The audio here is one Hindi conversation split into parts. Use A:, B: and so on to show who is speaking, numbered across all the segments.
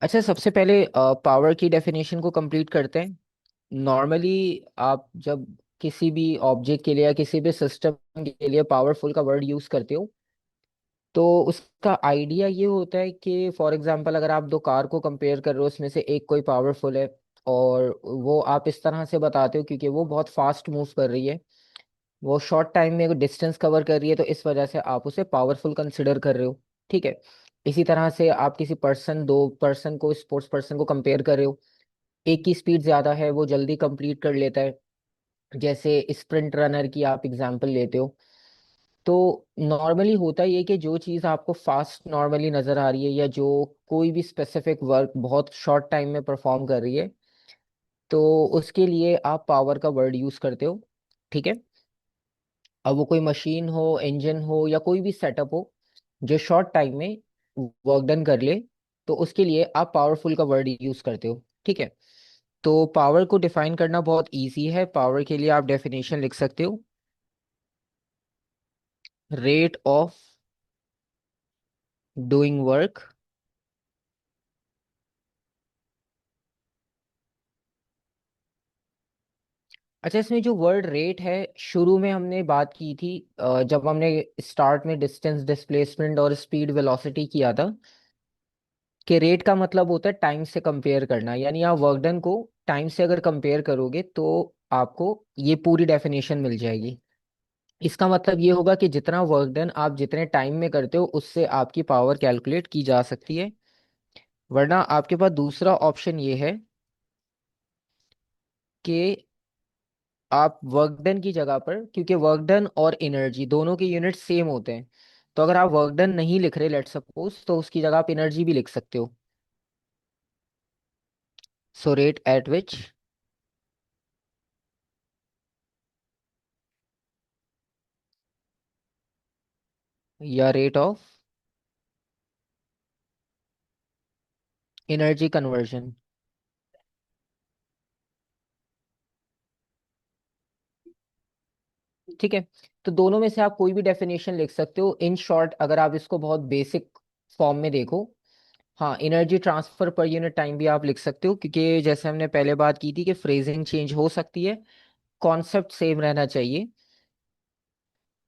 A: अच्छा, सबसे पहले पावर की डेफिनेशन को कंप्लीट करते हैं। नॉर्मली आप जब किसी भी ऑब्जेक्ट के लिए या किसी भी सिस्टम के लिए पावरफुल का वर्ड यूज करते हो, तो उसका आइडिया ये होता है कि फॉर एग्जांपल अगर आप दो कार को कंपेयर कर रहे हो, उसमें से एक कोई पावरफुल है और वो आप इस तरह से बताते हो क्योंकि वो बहुत फास्ट मूव कर रही है, वो शॉर्ट टाइम में डिस्टेंस कवर कर रही है, तो इस वजह से आप उसे पावरफुल कंसिडर कर रहे हो। ठीक है। इसी तरह से आप किसी पर्सन, दो पर्सन को, स्पोर्ट्स पर्सन को कंपेयर कर रहे हो। एक की स्पीड ज्यादा है, वो जल्दी कंप्लीट कर लेता है, जैसे स्प्रिंट रनर की आप एग्जांपल लेते हो। तो नॉर्मली होता ही है कि जो चीज़ आपको फास्ट नॉर्मली नजर आ रही है या जो कोई भी स्पेसिफिक वर्क बहुत शॉर्ट टाइम में परफॉर्म कर रही है, तो उसके लिए आप पावर का वर्ड यूज करते हो। ठीक है। अब वो कोई मशीन हो, इंजन हो या कोई भी सेटअप हो जो शॉर्ट टाइम में वर्क डन कर ले, तो उसके लिए आप पावरफुल का वर्ड यूज करते हो। ठीक है। तो पावर को डिफाइन करना बहुत इजी है। पावर के लिए आप डेफिनेशन लिख सकते हो, रेट ऑफ डूइंग वर्क। अच्छा, इसमें जो वर्ड रेट है, शुरू में हमने बात की थी, जब हमने स्टार्ट में डिस्टेंस, डिस्प्लेसमेंट और स्पीड वेलोसिटी किया था, कि रेट का मतलब होता है टाइम से कंपेयर करना, यानी आप वर्क डन को टाइम से अगर कंपेयर करोगे तो आपको ये पूरी डेफिनेशन मिल जाएगी। इसका मतलब ये होगा कि जितना वर्क डन आप जितने टाइम में करते हो, उससे आपकी पावर कैलकुलेट की जा सकती है। वरना आपके पास दूसरा ऑप्शन ये है कि आप वर्क डन की जगह पर, क्योंकि वर्क डन और एनर्जी दोनों के यूनिट सेम होते हैं, तो अगर आप वर्क डन नहीं लिख रहे, लेट सपोज, तो उसकी जगह आप एनर्जी भी लिख सकते हो। सो रेट एट विच, या रेट ऑफ एनर्जी कन्वर्जन। ठीक है। तो दोनों में से आप कोई भी डेफिनेशन लिख सकते हो। इन शॉर्ट, अगर आप इसको बहुत बेसिक फॉर्म में देखो, हाँ, energy transfer per unit time भी आप लिख सकते हो, क्योंकि जैसे हमने पहले बात की थी कि फ्रेजिंग चेंज हो सकती है, कॉन्सेप्ट सेम रहना चाहिए।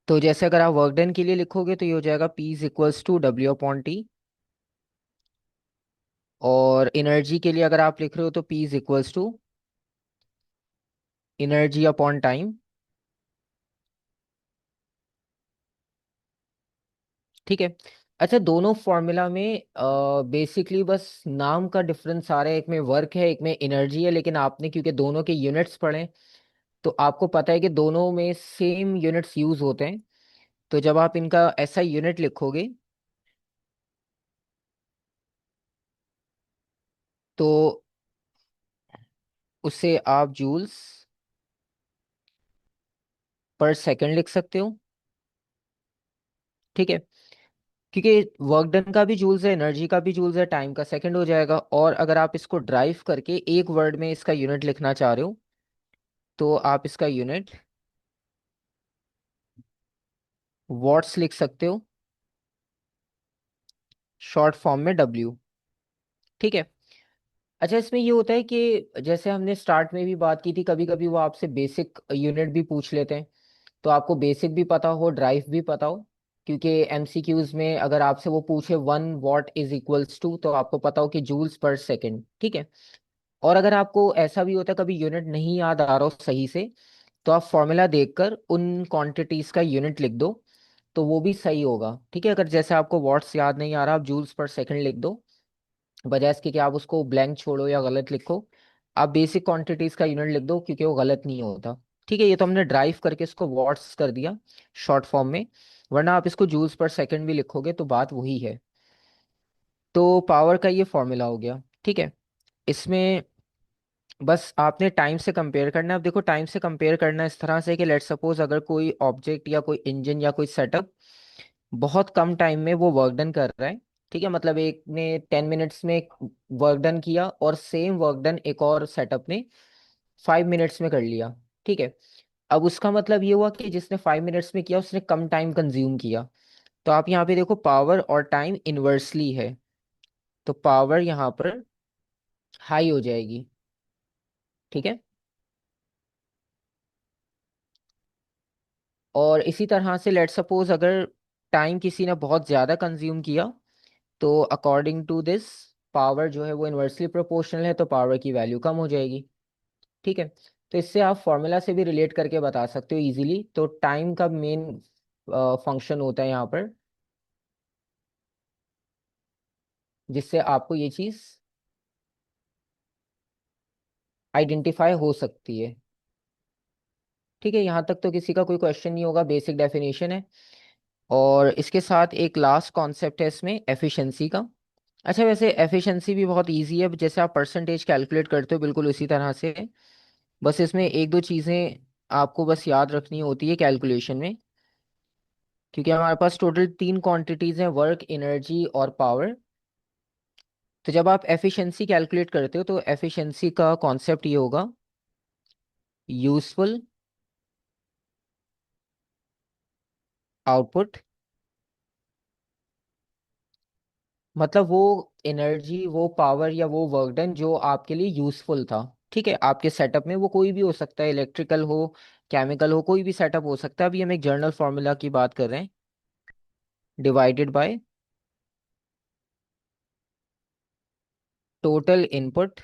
A: तो जैसे अगर आप वर्क डन के लिए लिखोगे तो ये हो जाएगा P is equals to W/T। और एनर्जी के लिए अगर आप लिख रहे हो तो P is equals to energy upon time. ठीक है। अच्छा, दोनों फॉर्मूला में बेसिकली बस नाम का डिफरेंस आ रहा है, एक में वर्क है, एक में एनर्जी है, लेकिन आपने क्योंकि दोनों के यूनिट्स पढ़े, तो आपको पता है कि दोनों में सेम यूनिट्स यूज होते हैं। तो जब आप इनका ऐसा यूनिट लिखोगे, तो उससे आप जूल्स पर सेकंड लिख सकते हो। ठीक है। क्योंकि वर्क डन का भी जूल्स है, एनर्जी का भी जूल्स है, टाइम का सेकंड हो जाएगा। और अगर आप इसको ड्राइव करके एक वर्ड में इसका यूनिट लिखना चाह रहे हो, तो आप इसका यूनिट वॉट्स लिख सकते हो, शॉर्ट फॉर्म में W। ठीक है। अच्छा, इसमें ये होता है कि जैसे हमने स्टार्ट में भी बात की थी, कभी कभी वो आपसे बेसिक यूनिट भी पूछ लेते हैं, तो आपको बेसिक भी पता हो, ड्राइव भी पता हो। क्योंकि एमसीक्यूज में अगर आपसे वो पूछे 1 वॉट इज इक्वल्स टू, तो आपको पता हो कि जूल्स पर सेकेंड। ठीक है। और अगर आपको ऐसा भी होता है कभी यूनिट नहीं याद आ रहा हो सही से, तो आप फॉर्मूला देखकर उन क्वांटिटीज का यूनिट लिख दो, तो वो भी सही होगा। ठीक है। अगर जैसे आपको वॉट्स याद नहीं आ रहा, आप जूल्स पर सेकंड लिख दो, बजाय इसके कि आप उसको ब्लैंक छोड़ो या गलत लिखो। आप बेसिक क्वांटिटीज का यूनिट लिख दो, क्योंकि वो गलत नहीं होता। ठीक है। ये तो हमने ड्राइव करके इसको वॉट्स कर दिया शॉर्ट फॉर्म में, वरना आप इसको जूल्स पर सेकंड भी लिखोगे तो बात वही है। तो पावर का ये फॉर्मूला हो गया। ठीक है। इसमें बस आपने टाइम से कंपेयर करना है। अब देखो, टाइम से कंपेयर करना इस तरह से कि लेट सपोज अगर कोई ऑब्जेक्ट या कोई इंजन या कोई सेटअप बहुत कम टाइम में वो वर्क डन कर रहा है। ठीक है। मतलब एक ने 10 मिनट्स में वर्क डन किया और सेम वर्क डन एक और सेटअप ने 5 मिनट्स में कर लिया। ठीक है। अब उसका मतलब ये हुआ कि जिसने 5 मिनट्स में किया उसने कम टाइम कंज्यूम किया। तो आप यहाँ पे देखो, पावर और टाइम इनवर्सली है। तो पावर यहाँ पर हाई हो जाएगी। ठीक है। और इसी तरह से लेट सपोज अगर टाइम किसी ने बहुत ज़्यादा कंज्यूम किया, तो अकॉर्डिंग टू दिस पावर जो है वो इन्वर्सली प्रोपोर्शनल है, तो पावर की वैल्यू कम हो जाएगी। ठीक है। तो इससे आप फॉर्मूला से भी रिलेट करके बता सकते हो इजीली। तो टाइम का मेन फंक्शन होता है यहाँ पर, जिससे आपको ये चीज़ आइडेंटिफाई हो सकती है। ठीक है, यहाँ तक तो किसी का कोई क्वेश्चन नहीं होगा, बेसिक डेफिनेशन है। और इसके साथ एक लास्ट कॉन्सेप्ट है इसमें, एफिशिएंसी का। अच्छा, वैसे एफिशिएंसी भी बहुत इजी है, जैसे आप परसेंटेज कैलकुलेट करते हो बिल्कुल उसी तरह से है। बस इसमें एक दो चीज़ें आपको बस याद रखनी होती है कैलकुलेशन में, क्योंकि हमारे पास टोटल तीन क्वांटिटीज हैं, वर्क, एनर्जी और पावर। तो जब आप एफिशिएंसी कैलकुलेट करते हो तो एफिशिएंसी का कॉन्सेप्ट ये होगा, यूजफुल आउटपुट। मतलब वो एनर्जी, वो पावर या वो वर्क डन जो आपके लिए यूजफुल था। ठीक है, आपके सेटअप में वो कोई भी हो सकता है, इलेक्ट्रिकल हो, केमिकल हो, कोई भी सेटअप हो सकता है। अभी हम एक जर्नल फॉर्मूला की बात कर रहे हैं, divided by total input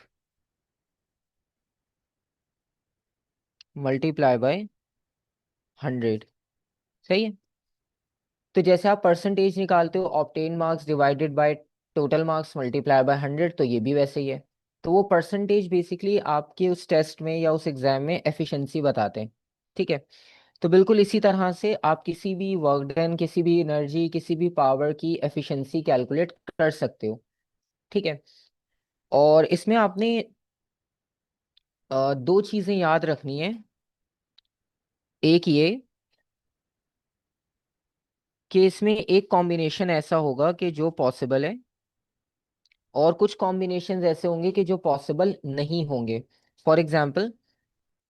A: multiply by 100। सही है। तो जैसे आप परसेंटेज निकालते हो, obtain marks divided by total marks multiply by 100, तो ये भी वैसे ही है। तो वो परसेंटेज बेसिकली आपके उस टेस्ट में या उस एग्जाम में एफिशिएंसी बताते हैं। ठीक है। तो बिल्कुल इसी तरह से आप किसी भी वर्क डन, किसी भी एनर्जी, किसी भी पावर की एफिशिएंसी कैलकुलेट कर सकते हो। ठीक है। और इसमें आपने दो चीजें याद रखनी है। एक ये कि इसमें एक कॉम्बिनेशन ऐसा होगा कि जो पॉसिबल है, और कुछ कॉम्बिनेशंस ऐसे होंगे कि जो पॉसिबल नहीं होंगे। फॉर एग्जाम्पल,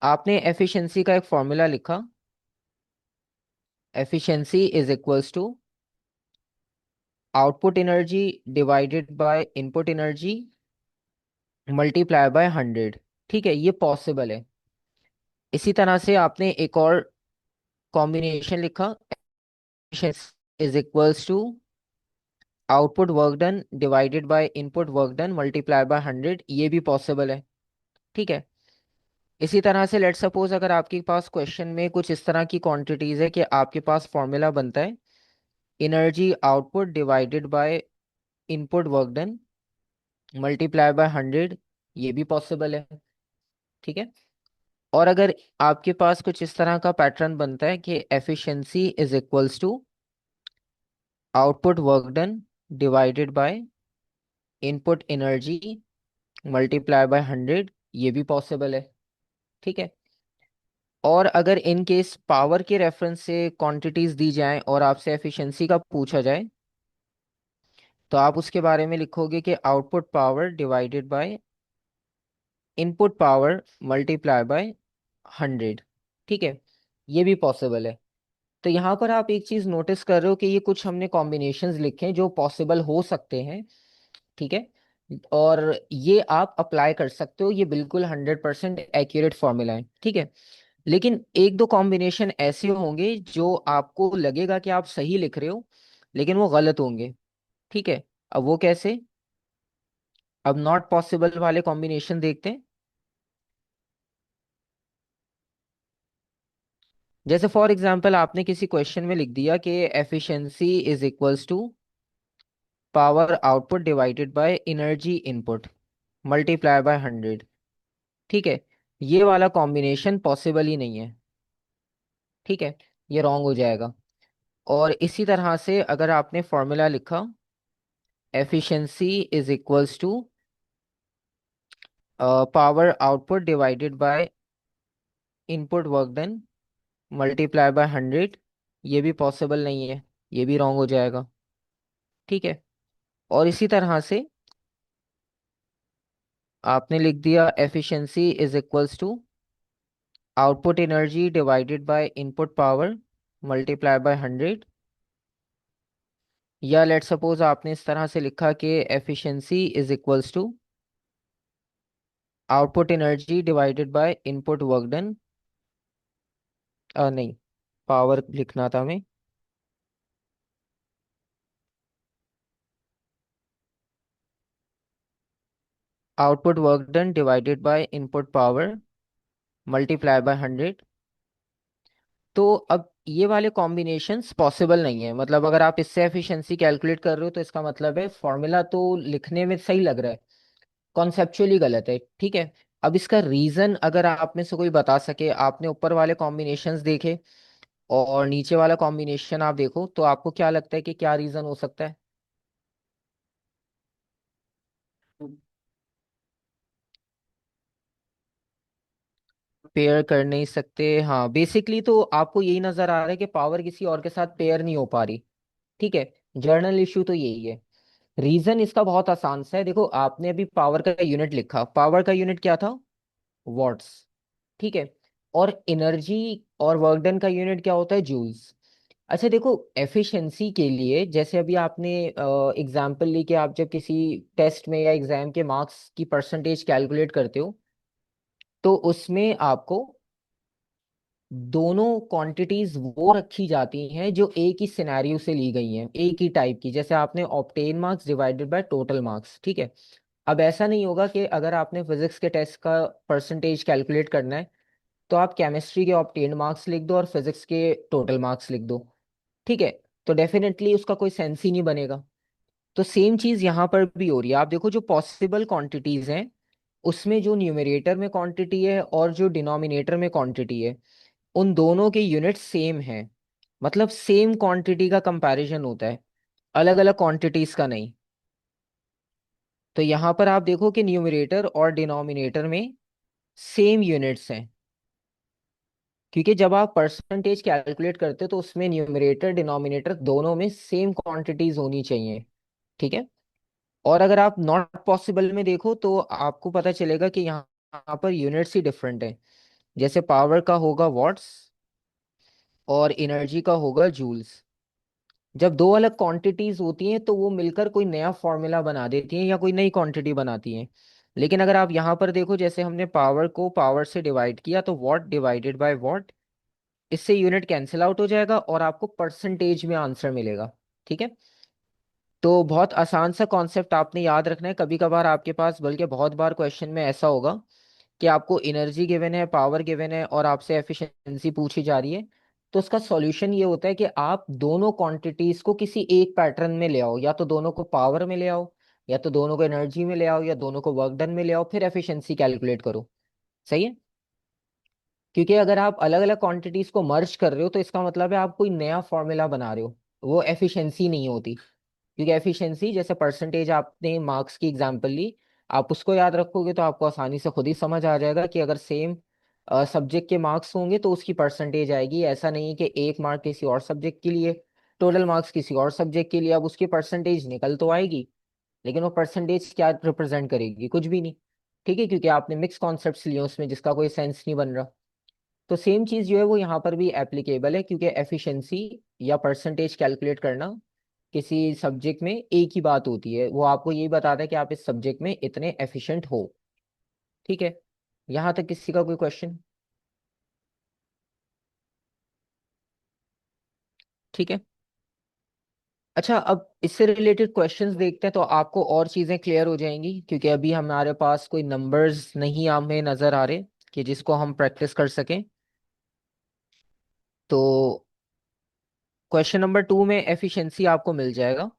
A: आपने एफिशिएंसी का एक फॉर्मूला लिखा, efficiency is equals to output energy divided by input energy multiply by 100। ठीक है, ये पॉसिबल है। इसी तरह से आपने एक और कॉम्बिनेशन लिखा, efficiency is equals to output work done divided by input work done multiply by 100, ये भी पॉसिबल है। ठीक है। इसी तरह से लेट सपोज अगर आपके पास क्वेश्चन में कुछ इस तरह की क्वांटिटीज है कि आपके पास फॉर्मूला बनता है, energy output divided by input work done multiply by 100, ये भी पॉसिबल है। ठीक है। और अगर आपके पास कुछ इस तरह का पैटर्न बनता है कि efficiency is equals to output work done divided by input energy multiply by 100, ये भी पॉसिबल है। ठीक है। और अगर इन केस पावर के रेफरेंस से क्वांटिटीज दी जाएं और आपसे एफिशिएंसी का पूछा जाए, तो आप उसके बारे में लिखोगे कि output power divided by input power multiply by 100। ठीक है, ये भी पॉसिबल है। तो यहाँ पर आप एक चीज नोटिस कर रहे हो कि ये कुछ हमने कॉम्बिनेशंस लिखे हैं जो पॉसिबल हो सकते हैं। ठीक है। और ये आप अप्लाई कर सकते हो, ये बिल्कुल 100% एक्यूरेट फॉर्मूला है। ठीक है। लेकिन एक दो कॉम्बिनेशन ऐसे होंगे जो आपको लगेगा कि आप सही लिख रहे हो, लेकिन वो गलत होंगे। ठीक है। अब वो कैसे? अब नॉट पॉसिबल वाले कॉम्बिनेशन देखते हैं। जैसे फॉर एग्जांपल आपने किसी क्वेश्चन में लिख दिया कि efficiency is equals to power output divided by energy input multiply by 100। ठीक है, ये वाला कॉम्बिनेशन पॉसिबल ही नहीं है। ठीक है, ये रॉन्ग हो जाएगा। और इसी तरह से अगर आपने फॉर्मूला लिखा, efficiency is equals to power output divided by input work done multiply by 100, ये भी पॉसिबल नहीं है, ये भी रॉन्ग हो जाएगा। ठीक है। और इसी तरह से आपने लिख दिया, efficiency is equals to output energy divided by input power multiply by 100, या लेट सपोज आपने इस तरह से लिखा कि efficiency is equals to output energy divided by input work done. नहीं, पावर लिखना था हमें। Output work done divided by input power multiply by 100। तो अब ये वाले कॉम्बिनेशंस पॉसिबल नहीं है, मतलब अगर आप इससे एफिशिएंसी कैलकुलेट कर रहे हो तो इसका मतलब है फॉर्मूला तो लिखने में सही लग रहा है, कॉन्सेप्चुअली गलत है। ठीक है, अब इसका रीजन अगर आप में से कोई बता सके, आपने ऊपर वाले कॉम्बिनेशंस देखे और नीचे वाला कॉम्बिनेशन आप देखो, तो आपको क्या लगता है कि क्या रीजन हो सकता है? पेयर कर नहीं सकते, हाँ बेसिकली तो आपको यही नजर आ रहा है कि पावर किसी और के साथ पेयर नहीं हो पा रही। ठीक है, जर्नल इशू तो यही है। रीजन इसका बहुत आसान सा है, देखो आपने अभी पावर का यूनिट लिखा, पावर का यूनिट क्या था? वॉट्स। ठीक है, और एनर्जी और वर्क डन का यूनिट क्या होता है? जूल्स। अच्छा देखो, एफिशिएंसी के लिए जैसे अभी आपने एग्जाम्पल ली कि आप जब किसी टेस्ट में या एग्जाम के मार्क्स की परसेंटेज कैलकुलेट करते हो, तो उसमें आपको दोनों क्वांटिटीज वो रखी जाती हैं जो एक ही सिनेरियो से ली गई हैं, एक ही टाइप की, जैसे आपने obtain marks divided by total marks. ठीक है, अब ऐसा नहीं होगा कि अगर आपने फिजिक्स के टेस्ट का परसेंटेज कैलकुलेट करना है तो आप केमिस्ट्री के ऑब्टेन मार्क्स लिख दो और फिजिक्स के टोटल मार्क्स लिख दो। ठीक है, तो डेफिनेटली उसका कोई सेंस ही नहीं बनेगा। तो सेम चीज यहाँ पर भी हो रही है। आप देखो जो पॉसिबल क्वांटिटीज हैं उसमें जो न्यूमरेटर में क्वांटिटी है और जो डिनोमिनेटर में क्वांटिटी है, उन दोनों के यूनिट सेम हैं, मतलब सेम क्वांटिटी का कंपैरिजन होता है, अलग अलग क्वांटिटीज का नहीं। तो यहाँ पर आप देखो कि न्यूमरेटर और डिनोमिनेटर में सेम यूनिट्स हैं, क्योंकि जब आप परसेंटेज कैलकुलेट करते हो तो उसमें न्यूमरेटर डिनोमिनेटर दोनों में सेम क्वांटिटीज होनी चाहिए। ठीक है, और अगर आप नॉट पॉसिबल में देखो तो आपको पता चलेगा कि यहाँ पर यूनिट्स ही डिफरेंट है। जैसे पावर का होगा वॉट्स और एनर्जी का होगा जूल्स। जब दो अलग क्वांटिटीज होती हैं तो वो मिलकर कोई नया फॉर्मूला बना देती हैं या कोई नई क्वांटिटी बनाती हैं। लेकिन अगर आप यहाँ पर देखो, जैसे हमने पावर को पावर से डिवाइड किया तो वॉट डिवाइडेड बाय वॉट, इससे यूनिट कैंसिल आउट हो जाएगा और आपको परसेंटेज में आंसर मिलेगा। ठीक है, तो बहुत आसान सा कॉन्सेप्ट आपने याद रखना है। कभी कभार आपके पास, बल्कि बहुत बार क्वेश्चन में ऐसा होगा कि आपको एनर्जी गिवन है, पावर गिवन है और आपसे एफिशिएंसी पूछी जा रही है, तो उसका सॉल्यूशन ये होता है कि आप दोनों क्वांटिटीज को किसी एक पैटर्न में ले आओ, या तो दोनों को पावर में ले आओ, या तो दोनों को एनर्जी में ले आओ, या दोनों को वर्क डन में ले आओ, फिर एफिशिएंसी कैलकुलेट करो। सही है, क्योंकि अगर आप अलग अलग क्वांटिटीज को मर्ज कर रहे हो तो इसका मतलब है आप कोई नया फॉर्मूला बना रहे हो, वो एफिशिएंसी नहीं होती। क्योंकि एफिशिएंसी, जैसे परसेंटेज आपने मार्क्स की एग्जांपल ली, आप उसको याद रखोगे तो आपको आसानी से खुद ही समझ आ जाएगा कि अगर सेम सब्जेक्ट के मार्क्स होंगे तो उसकी परसेंटेज आएगी। ऐसा नहीं है कि एक मार्क किसी और सब्जेक्ट के लिए, टोटल मार्क्स किसी और सब्जेक्ट के लिए, अब उसकी परसेंटेज निकल तो आएगी, लेकिन वो परसेंटेज क्या रिप्रेजेंट करेगी? कुछ भी नहीं। ठीक है, क्योंकि आपने मिक्स कॉन्सेप्ट्स लिए उसमें जिसका कोई सेंस नहीं बन रहा। तो सेम चीज जो है वो यहाँ पर भी एप्लीकेबल है, क्योंकि एफिशिएंसी या परसेंटेज कैलकुलेट करना किसी सब्जेक्ट में एक ही बात होती है, वो आपको यही बताता है कि आप इस सब्जेक्ट में इतने एफिशिएंट हो। ठीक है, यहाँ तक किसी का कोई क्वेश्चन? ठीक है, अच्छा अब इससे रिलेटेड क्वेश्चंस देखते हैं तो आपको और चीजें क्लियर हो जाएंगी, क्योंकि अभी हमारे पास कोई नंबर्स नहीं हमें नजर आ रहे कि जिसको हम प्रैक्टिस कर सकें। तो क्वेश्चन नंबर 2 में एफिशिएंसी आपको मिल जाएगा।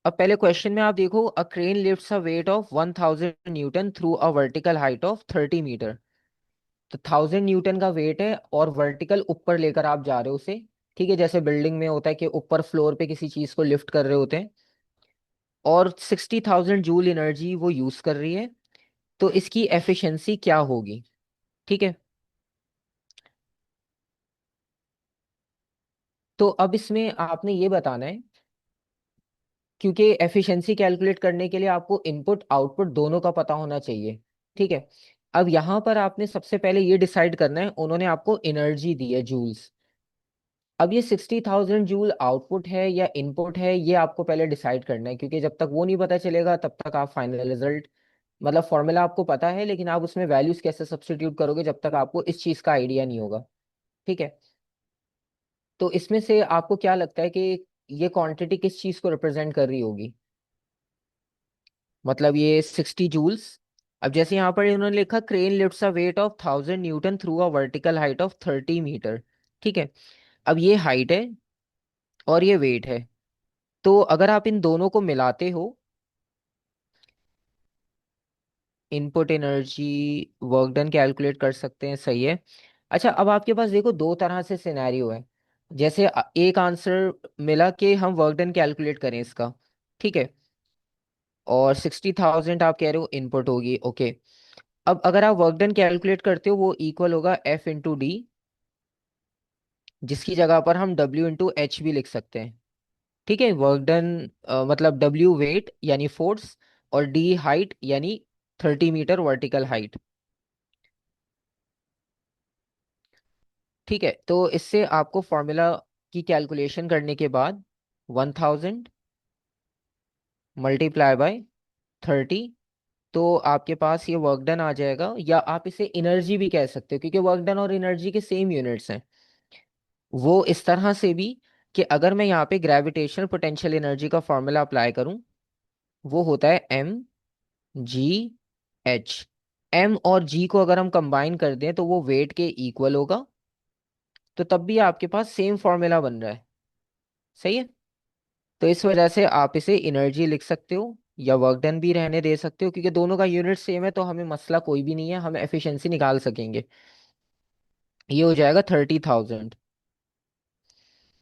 A: अब पहले क्वेश्चन में आप देखो, a crane lifts a weight of 1000 newton through a vertical height of 30 metre. तो 1000 न्यूटन का वेट है और वर्टिकल ऊपर लेकर आप जा रहे हो उसे। ठीक है, जैसे बिल्डिंग में होता है कि ऊपर फ्लोर पे किसी चीज को लिफ्ट कर रहे होते हैं, और 60,000 जूल एनर्जी वो यूज कर रही है, तो इसकी एफिशिएंसी क्या होगी? ठीक है, तो अब इसमें आपने ये बताना है, क्योंकि एफिशिएंसी कैलकुलेट करने के लिए आपको इनपुट आउटपुट दोनों का पता होना चाहिए। ठीक है, अब यहाँ पर आपने सबसे पहले ये डिसाइड करना है, उन्होंने आपको एनर्जी दी है जूल्स, अब ये 60,000 जूल आउटपुट है या इनपुट है, ये आपको पहले डिसाइड करना है, क्योंकि जब तक वो नहीं पता चलेगा तब तक आप फाइनल रिजल्ट, मतलब फॉर्मूला आपको पता है लेकिन आप उसमें वैल्यूज कैसे सब्स्टिट्यूट करोगे जब तक आपको इस चीज का आइडिया नहीं होगा। ठीक है। तो इसमें से आपको क्या लगता है कि ये क्वांटिटी किस चीज को रिप्रेजेंट कर रही होगी? मतलब ये 60 जूल्स। अब जैसे यहाँ पर इन्होंने लिखा crane lifts a weight of 1000 newton through a vertical height of 30 metre. ठीक है। अब ये हाइट है और ये वेट है, तो अगर आप इन दोनों को मिलाते हो, input energy, work done calculate कर सकते हैं, सही है। अच्छा, अब आपके पास देखो दो तरह से सिनेरियो है। जैसे एक आंसर मिला कि हम वर्क डन कैलकुलेट करें इसका, ठीक है, और 60,000 आप कह रहे हो इनपुट होगी, ओके। अब अगर आप वर्क डन कैलकुलेट करते हो वो इक्वल होगा F/d, जिसकी जगह पर हम W/H भी लिख सकते हैं। ठीक है, वर्क डन मतलब W वेट यानी फोर्स, और D हाइट यानी 30 मीटर वर्टिकल हाइट। ठीक है, तो इससे आपको फॉर्मूला की कैलकुलेशन करने के बाद 1000 मल्टीप्लाई बाय 30, तो आपके पास ये वर्क डन आ जाएगा, या आप इसे एनर्जी भी कह सकते हो क्योंकि वर्क डन और एनर्जी के सेम यूनिट्स हैं। वो इस तरह से भी कि अगर मैं यहाँ पे ग्रेविटेशनल पोटेंशियल एनर्जी का फॉर्मूला अप्लाई करूँ, वो होता है mgh। m और g को अगर हम कंबाइन कर दें तो वो वेट के इक्वल होगा, तो तब भी आपके पास सेम फॉर्मूला बन रहा है। सही है। तो इस वजह से आप इसे एनर्जी लिख सकते हो या वर्क डन भी रहने दे सकते हो, क्योंकि दोनों का यूनिट सेम है तो हमें मसला कोई भी नहीं है, हम एफिशिएंसी निकाल सकेंगे। ये हो जाएगा 30,000।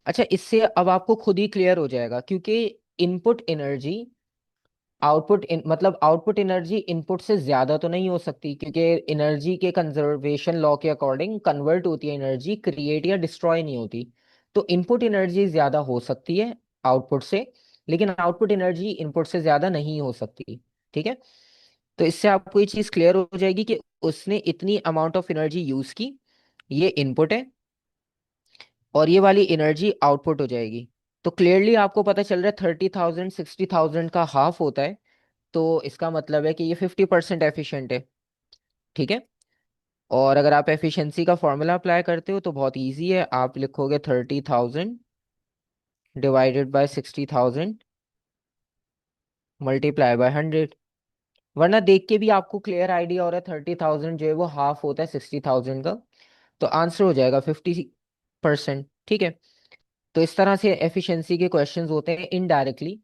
A: अच्छा, इससे अब आपको खुद ही क्लियर हो जाएगा, क्योंकि इनपुट एनर्जी मतलब आउटपुट एनर्जी इनपुट से ज्यादा तो नहीं हो सकती, क्योंकि एनर्जी के कंजर्वेशन लॉ के अकॉर्डिंग कन्वर्ट होती है एनर्जी, क्रिएट या डिस्ट्रॉय नहीं होती। तो इनपुट एनर्जी ज्यादा हो सकती है आउटपुट से, लेकिन आउटपुट एनर्जी इनपुट से ज्यादा नहीं हो सकती। ठीक है। तो इससे आपको ये चीज क्लियर हो जाएगी कि उसने इतनी अमाउंट ऑफ एनर्जी यूज की, ये इनपुट है, और ये वाली एनर्जी आउटपुट हो जाएगी। तो क्लियरली आपको पता चल रहा है 30,000 60,000 का हाफ होता है, तो इसका मतलब है कि ये 50% एफिशिएंट है। ठीक है। और अगर आप एफिशिएंसी का फॉर्मूला अप्लाई करते हो तो बहुत इजी है, आप लिखोगे 30,000 डिवाइडेड बाय 60,000 मल्टीप्लाई बाय 100। वरना देख के भी आपको क्लियर आइडिया हो रहा है 30,000 जो है वो हाफ होता है 60,000 का, तो आंसर हो जाएगा 50%। ठीक है। तो इस तरह से एफिशिएंसी के क्वेश्चंस होते हैं इनडायरेक्टली।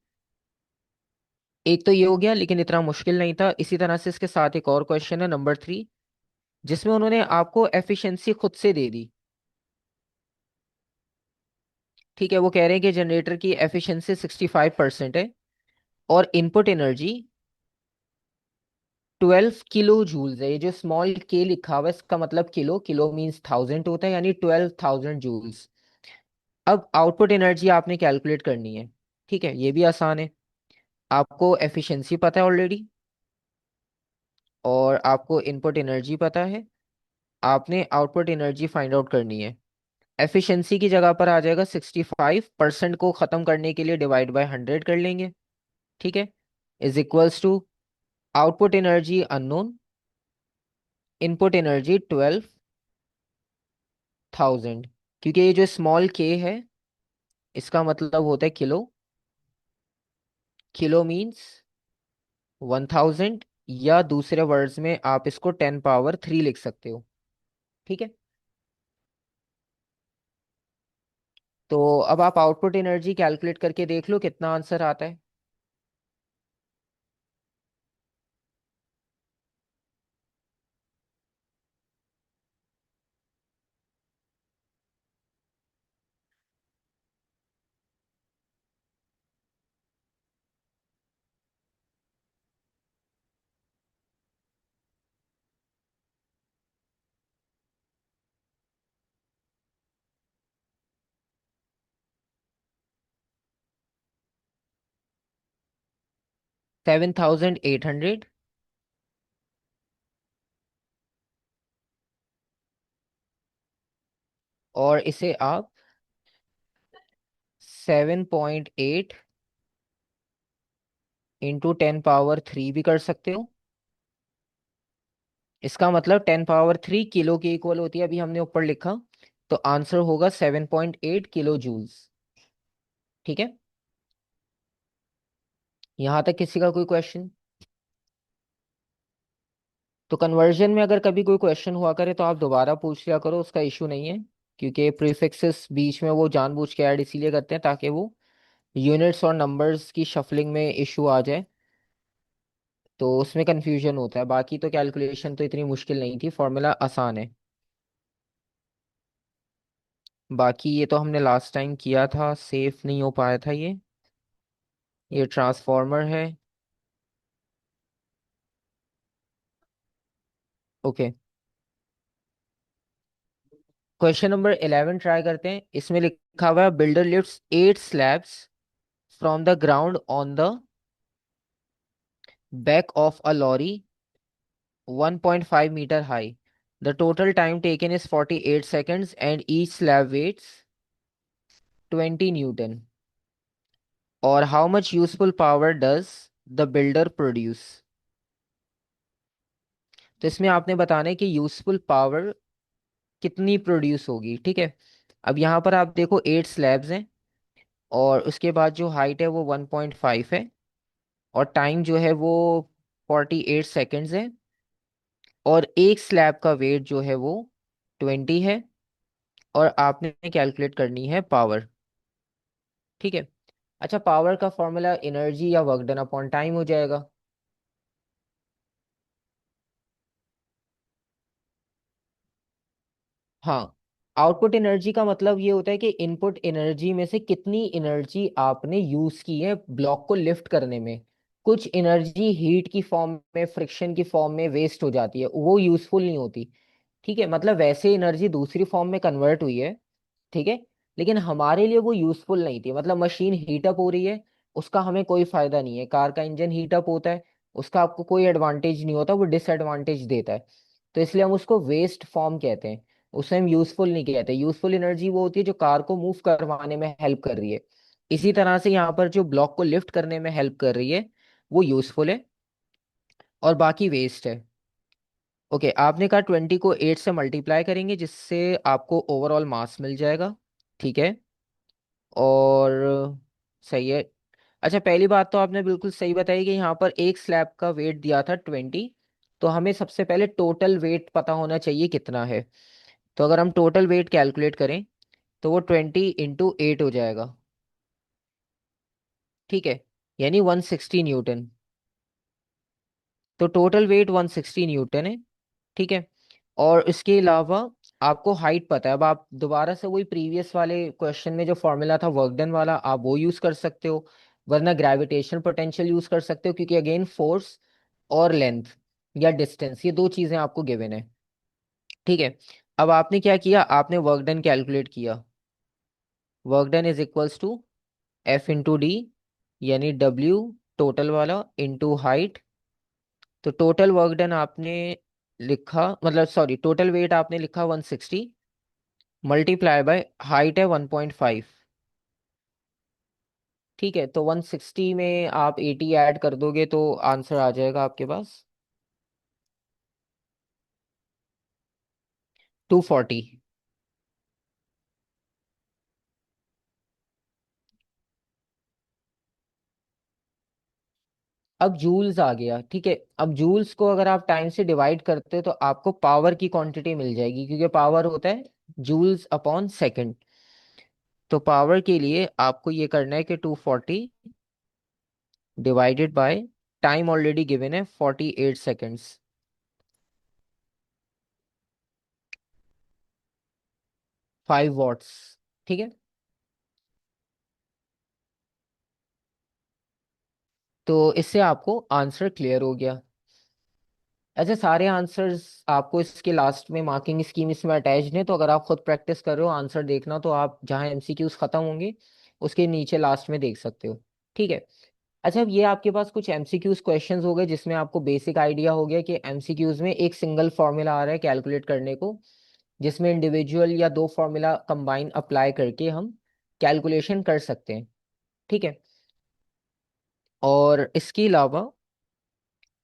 A: एक तो ये हो गया, लेकिन इतना मुश्किल नहीं था। इसी तरह से इसके साथ एक और क्वेश्चन है नंबर 3, जिसमें उन्होंने आपको एफिशिएंसी खुद से दे दी। ठीक है, वो कह रहे हैं कि जनरेटर की एफिशिएंसी 65% है और इनपुट एनर्जी 12 किलो जूल्स है। ये जो स्मॉल के लिखा हुआ है इसका मतलब किलो, किलो मीन्स 1000 होता है, यानी 12,000 जूल्स। अब आउटपुट एनर्जी आपने कैलकुलेट करनी है। ठीक है, ये भी आसान है। आपको एफिशिएंसी पता है ऑलरेडी, और आपको इनपुट एनर्जी पता है, आपने आउटपुट एनर्जी फाइंड आउट करनी है। एफिशिएंसी की जगह पर आ जाएगा 65%, को खत्म करने के लिए डिवाइड बाय 100 कर लेंगे। ठीक है, is equals to output energy unknown, input energy 12,000। क्योंकि ये जो स्मॉल के है इसका मतलब होता है किलो, किलो मीन्स 1000, या दूसरे वर्ड्स में आप इसको 10 पावर 3 लिख सकते हो। ठीक है। तो अब आप आउटपुट एनर्जी कैलकुलेट करके देख लो कितना आंसर आता है। 7,800। और इसे आप 7.8 इंटू 10 पावर 3 भी कर सकते हो। इसका मतलब 10 पावर 3 किलो के इक्वल होती है, अभी हमने ऊपर लिखा। तो आंसर होगा 7.8 किलो जूल्स। ठीक है, यहां तक किसी का कोई क्वेश्चन? तो कन्वर्जन में अगर कभी कोई क्वेश्चन हुआ करे तो आप दोबारा पूछ लिया करो, उसका इशू नहीं है। क्योंकि प्रीफिक्सेस बीच में वो जानबूझ के ऐड इसीलिए करते हैं ताकि वो यूनिट्स और नंबर्स की शफलिंग में इशू आ जाए, तो उसमें कंफ्यूजन होता है। बाकी तो कैलकुलेशन तो इतनी मुश्किल नहीं थी, फॉर्मूला आसान है। बाकी ये तो हमने लास्ट टाइम किया था, सेफ नहीं हो पाया था ये ट्रांसफॉर्मर है। ओके, क्वेश्चन नंबर 11 ट्राई करते हैं। इसमें लिखा हुआ है builder lifts 8 slabs from the ground on the back of a lorry 1.5 meter high. The total time taken is 48 seconds and each slab weighs 20 Newton. Or how much useful power does the builder produce? तो इसमें आपने बताना है कि यूजफुल पावर कितनी प्रोड्यूस होगी। ठीक है, अब यहाँ पर आप देखो 8 स्लैब्स हैं, और उसके बाद जो हाइट है वो 1.5 है, और टाइम जो है वो 48 सेकेंड्स है, और एक स्लैब का वेट जो है वो 20 है, और आपने कैलकुलेट करनी है पावर। ठीक है, अच्छा, पावर का फॉर्मूला एनर्जी या वर्क डन अपॉन टाइम हो जाएगा। हाँ, आउटपुट एनर्जी का मतलब ये होता है कि इनपुट एनर्जी में से कितनी एनर्जी आपने यूज की है ब्लॉक को लिफ्ट करने में। कुछ एनर्जी हीट की फॉर्म में, फ्रिक्शन की फॉर्म में वेस्ट हो जाती है, वो यूजफुल नहीं होती। ठीक है, मतलब वैसे एनर्जी दूसरी फॉर्म में कन्वर्ट हुई है। ठीक है, लेकिन हमारे लिए वो यूजफुल नहीं थी। मतलब मशीन हीटअप हो रही है, उसका हमें कोई फायदा नहीं है। कार का इंजन हीटअप होता है, उसका आपको कोई एडवांटेज नहीं होता, वो डिसएडवांटेज देता है। तो इसलिए हम उसको वेस्ट फॉर्म कहते हैं, उसे हम यूजफुल नहीं कहते। यूजफुल एनर्जी वो होती है जो कार को मूव करवाने में हेल्प कर रही है। इसी तरह से यहाँ पर जो ब्लॉक को लिफ्ट करने में हेल्प कर रही है वो यूजफुल है, और बाकी वेस्ट है। ओके, आपने कहा 20 को 8 से मल्टीप्लाई करेंगे जिससे आपको ओवरऑल मास मिल जाएगा। ठीक है, और सही है। अच्छा, पहली बात तो आपने बिल्कुल सही बताई कि यहाँ पर एक स्लैब का वेट दिया था 20। तो हमें सबसे पहले टोटल वेट पता होना चाहिए कितना है। तो अगर हम टोटल वेट कैलकुलेट करें तो वो 20 × 8 हो जाएगा। ठीक है, यानी 160 न्यूटन। तो टोटल वेट 160 न्यूटन है। ठीक है, और इसके अलावा आपको हाइट पता है। अब आप दोबारा से वही प्रीवियस वाले क्वेश्चन में जो फॉर्मूला था वर्क डन वाला, आप वो यूज कर सकते हो, वरना ग्रेविटेशनल पोटेंशियल यूज कर सकते हो, क्योंकि अगेन फोर्स और लेंथ या डिस्टेंस, ये दो चीजें आपको गिवन है। ठीक है, अब आपने क्या किया, आपने वर्क डन कैलकुलेट किया। Work done is equals to F × D, यानी W टोटल वाला इंटू हाइट। तो टोटल वर्क डन आपने लिखा, मतलब सॉरी, टोटल वेट आपने लिखा 160, मल्टीप्लाई बाय हाइट है 1.5। ठीक है, तो 160 में आप 80 ऐड कर दोगे तो आंसर आ जाएगा आपके पास 240। अब जूल्स आ गया। ठीक है, अब जूल्स को अगर आप टाइम से डिवाइड करते हो तो आपको पावर की क्वांटिटी मिल जाएगी, क्योंकि पावर होता है जूल्स अपॉन सेकंड। तो पावर के लिए आपको ये करना है कि 240 divided by time already given है 48 सेकेंड्स, 5 वॉट्स। ठीक है, तो इससे आपको आंसर क्लियर हो गया। ऐसे सारे आंसर्स आपको इसके लास्ट में मार्किंग स्कीम इसमें अटैच्ड है, तो अगर आप खुद प्रैक्टिस कर रहे हो आंसर देखना, तो आप जहाँ एमसीक्यूज खत्म होंगे उसके नीचे लास्ट में देख सकते हो। ठीक है, अच्छा, अब ये आपके पास कुछ एमसीक्यूज क्वेश्चंस हो गए जिसमें आपको बेसिक आइडिया हो गया कि एमसीक्यूज में एक सिंगल फॉर्मूला आ रहा है कैलकुलेट करने को, जिसमें इंडिविजुअल या दो फॉर्मूला कंबाइन अप्लाई करके हम कैलकुलेशन कर सकते हैं। ठीक है। और इसके अलावा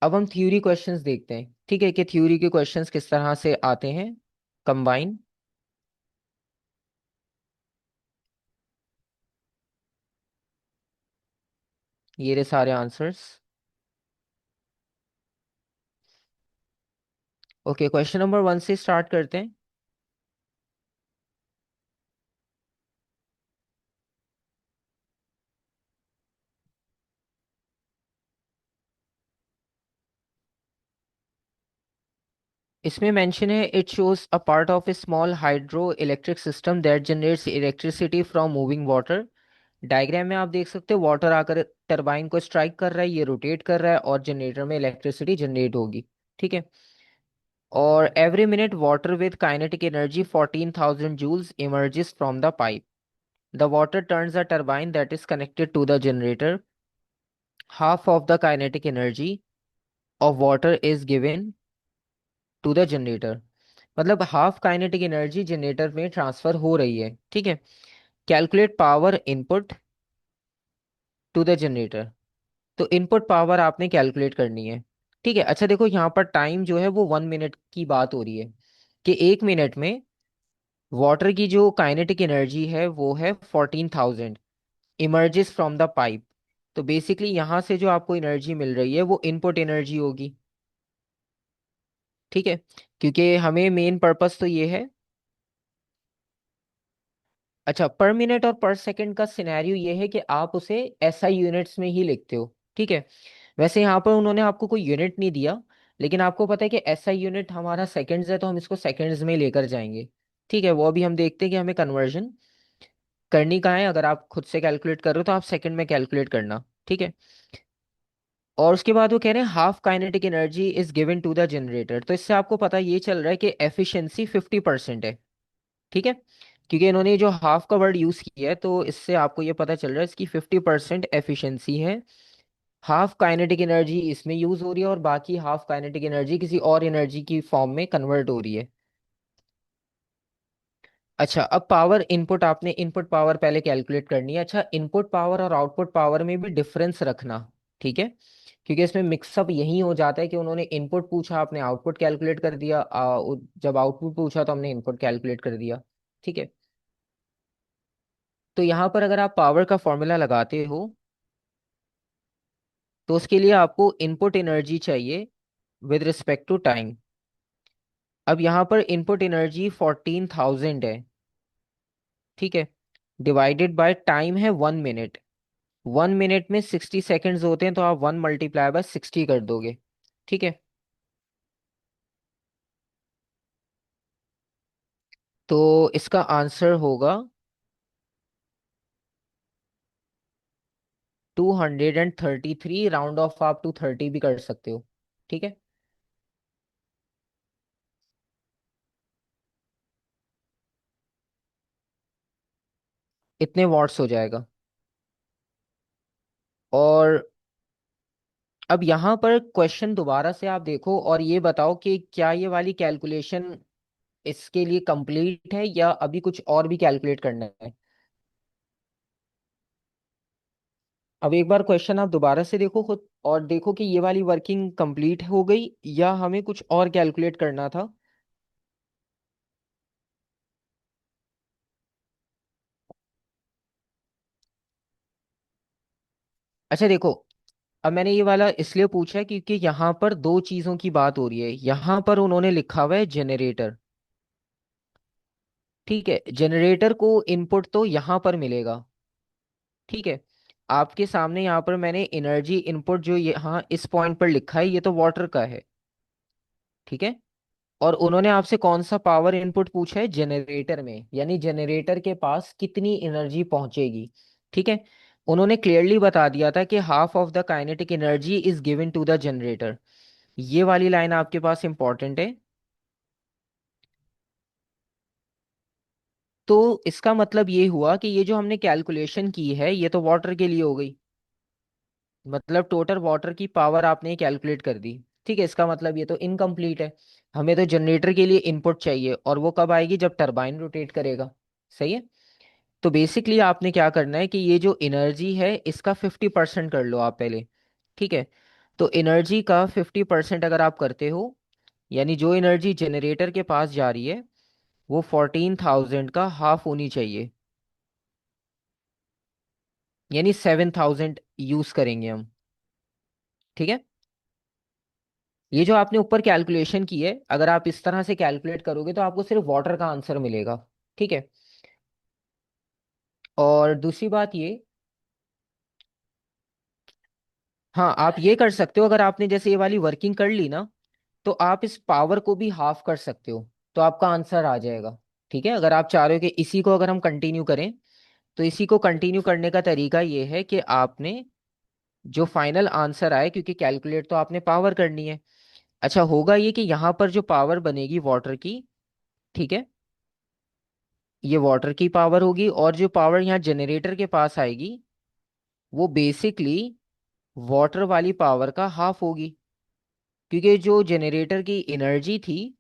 A: अब हम थ्योरी क्वेश्चंस देखते हैं, ठीक है, कि थ्योरी के क्वेश्चंस किस तरह से आते हैं कंबाइन। ये रहे सारे आंसर्स। ओके, क्वेश्चन नंबर 1 से स्टार्ट करते हैं। इसमें मेंशन है, it shows a part of A small hydro electric system that generates electricity from moving water. Diagram में आप देख सकते हो वाटर आकर टरबाइन को स्ट्राइक कर रहा है, ये रोटेट कर रहा है और जनरेटर में इलेक्ट्रिसिटी जनरेट होगी। ठीक है। और every minute water with kinetic energy 14,000 joules emerges from the pipe. The water turns the turbine that is connected to the generator. Half of the kinetic energy of water is given to the generator. मतलब हाफ काइनेटिक एनर्जी जनरेटर में ट्रांसफर हो रही है। ठीक है। Calculate power input to the generator. तो इनपुट पावर आपने कैलकुलेट करनी है। ठीक है। अच्छा देखो, यहाँ पर टाइम जो है वो 1 मिनट की बात हो रही है, कि 1 मिनट में वाटर की जो काइनेटिक एनर्जी है वो है 14,000 इमर्जेस फ्रॉम द पाइप। तो बेसिकली यहाँ से जो आपको एनर्जी मिल रही है वो इनपुट एनर्जी होगी। ठीक है। क्योंकि हमें मेन पर्पस तो ये है। अच्छा, पर मिनट और पर सेकंड का सिनेरियो ये है कि आप उसे एसआई यूनिट्स में ही लिखते हो। ठीक है। वैसे यहाँ पर उन्होंने आपको कोई यूनिट नहीं दिया, लेकिन आपको पता है कि एसआई यूनिट हमारा सेकंड्स है, तो हम इसको सेकंड्स में लेकर जाएंगे। ठीक है। वो अभी हम देखते हैं कि हमें कन्वर्जन करनी कहाँ है। अगर आप खुद से कैलकुलेट कर रहे हो तो आप सेकंड में कैलकुलेट करना। ठीक है। और उसके बाद वो कह रहे हैं half kinetic energy is given to the generator. तो इससे आपको पता ये चल रहा है कि एफिशिएंसी 50% है। ठीक है। क्योंकि इन्होंने जो हाफ का वर्ड यूज किया है, तो इससे आपको ये पता चल रहा है इसकी 50% एफिशिएंसी है। हाफ काइनेटिक एनर्जी इसमें यूज हो रही है और बाकी हाफ काइनेटिक एनर्जी किसी और एनर्जी की फॉर्म में कन्वर्ट हो रही है। अच्छा, अब पावर इनपुट, आपने इनपुट पावर पहले कैलकुलेट करनी है। अच्छा, इनपुट पावर और आउटपुट पावर में भी डिफरेंस रखना। ठीक है। क्योंकि इसमें मिक्सअप यही हो जाता है कि उन्होंने इनपुट पूछा, आपने आउटपुट कैलकुलेट कर दिया, जब आउटपुट पूछा तो हमने इनपुट कैलकुलेट कर दिया। ठीक है। तो यहाँ पर अगर आप पावर का फॉर्मूला लगाते हो तो उसके लिए आपको इनपुट एनर्जी चाहिए विद रिस्पेक्ट टू टाइम। अब यहाँ पर इनपुट एनर्जी 14,000 है। ठीक है। डिवाइडेड बाय टाइम है 1 मिनट। 1 मिनट में 60 सेकेंड्स होते हैं, तो आप 1 × 60 कर दोगे। ठीक है। तो इसका आंसर होगा 233। राउंड ऑफ आप 230 भी कर सकते हो। ठीक है। इतने वॉट्स हो जाएगा। और अब यहाँ पर क्वेश्चन दोबारा से आप देखो और ये बताओ कि क्या ये वाली कैलकुलेशन इसके लिए कंप्लीट है या अभी कुछ और भी कैलकुलेट करना है। अब एक बार क्वेश्चन आप दोबारा से देखो खुद और देखो कि ये वाली वर्किंग कंप्लीट हो गई या हमें कुछ और कैलकुलेट करना था। अच्छा देखो, अब मैंने ये वाला इसलिए पूछा है क्योंकि यहाँ पर दो चीजों की बात हो रही है। यहाँ पर उन्होंने लिखा हुआ है जनरेटर। ठीक है। जनरेटर को इनपुट तो यहाँ पर मिलेगा। ठीक है। आपके सामने यहाँ पर मैंने एनर्जी इनपुट जो यहाँ इस पॉइंट पर लिखा है ये तो वाटर का है। ठीक है। और उन्होंने आपसे कौन सा पावर इनपुट पूछा है जनरेटर में, यानी जनरेटर के पास कितनी एनर्जी पहुंचेगी। ठीक है। उन्होंने क्लियरली बता दिया था कि half of the kinetic energy is given to the generator. ये वाली लाइन आपके पास इंपॉर्टेंट है। तो इसका मतलब ये हुआ कि ये जो हमने कैलकुलेशन की है ये तो वाटर के लिए हो गई। मतलब टोटल वाटर की पावर आपने कैलकुलेट कर दी। ठीक है। इसका मतलब ये तो इनकम्प्लीट है। हमें तो जनरेटर के लिए इनपुट चाहिए और वो कब आएगी, जब टरबाइन रोटेट करेगा। सही है। तो बेसिकली आपने क्या करना है कि ये जो एनर्जी है इसका 50% कर लो आप पहले। ठीक है। तो एनर्जी का 50% अगर आप करते हो, यानी जो एनर्जी जनरेटर के पास जा रही है वो 14,000 का हाफ होनी चाहिए, यानी 7,000 यूज करेंगे हम। ठीक है। ये जो आपने ऊपर कैलकुलेशन की है, अगर आप इस तरह से कैलकुलेट करोगे तो आपको सिर्फ वाटर का आंसर मिलेगा। ठीक है। और दूसरी बात ये, हाँ आप ये कर सकते हो, अगर आपने जैसे ये वाली वर्किंग कर ली ना, तो आप इस पावर को भी हाफ कर सकते हो, तो आपका आंसर आ जाएगा। ठीक है। अगर आप चाह रहे हो कि इसी को अगर हम कंटिन्यू करें, तो इसी को कंटिन्यू करने का तरीका ये है कि आपने जो फाइनल आंसर आए, क्योंकि कैलकुलेट तो आपने पावर करनी है। अच्छा, होगा ये कि यहाँ पर जो पावर बनेगी वाटर की, ठीक है, ये वाटर की पावर होगी, और जो पावर यहाँ जनरेटर के पास आएगी वो बेसिकली वाटर वाली पावर का हाफ होगी, क्योंकि जो जनरेटर की एनर्जी थी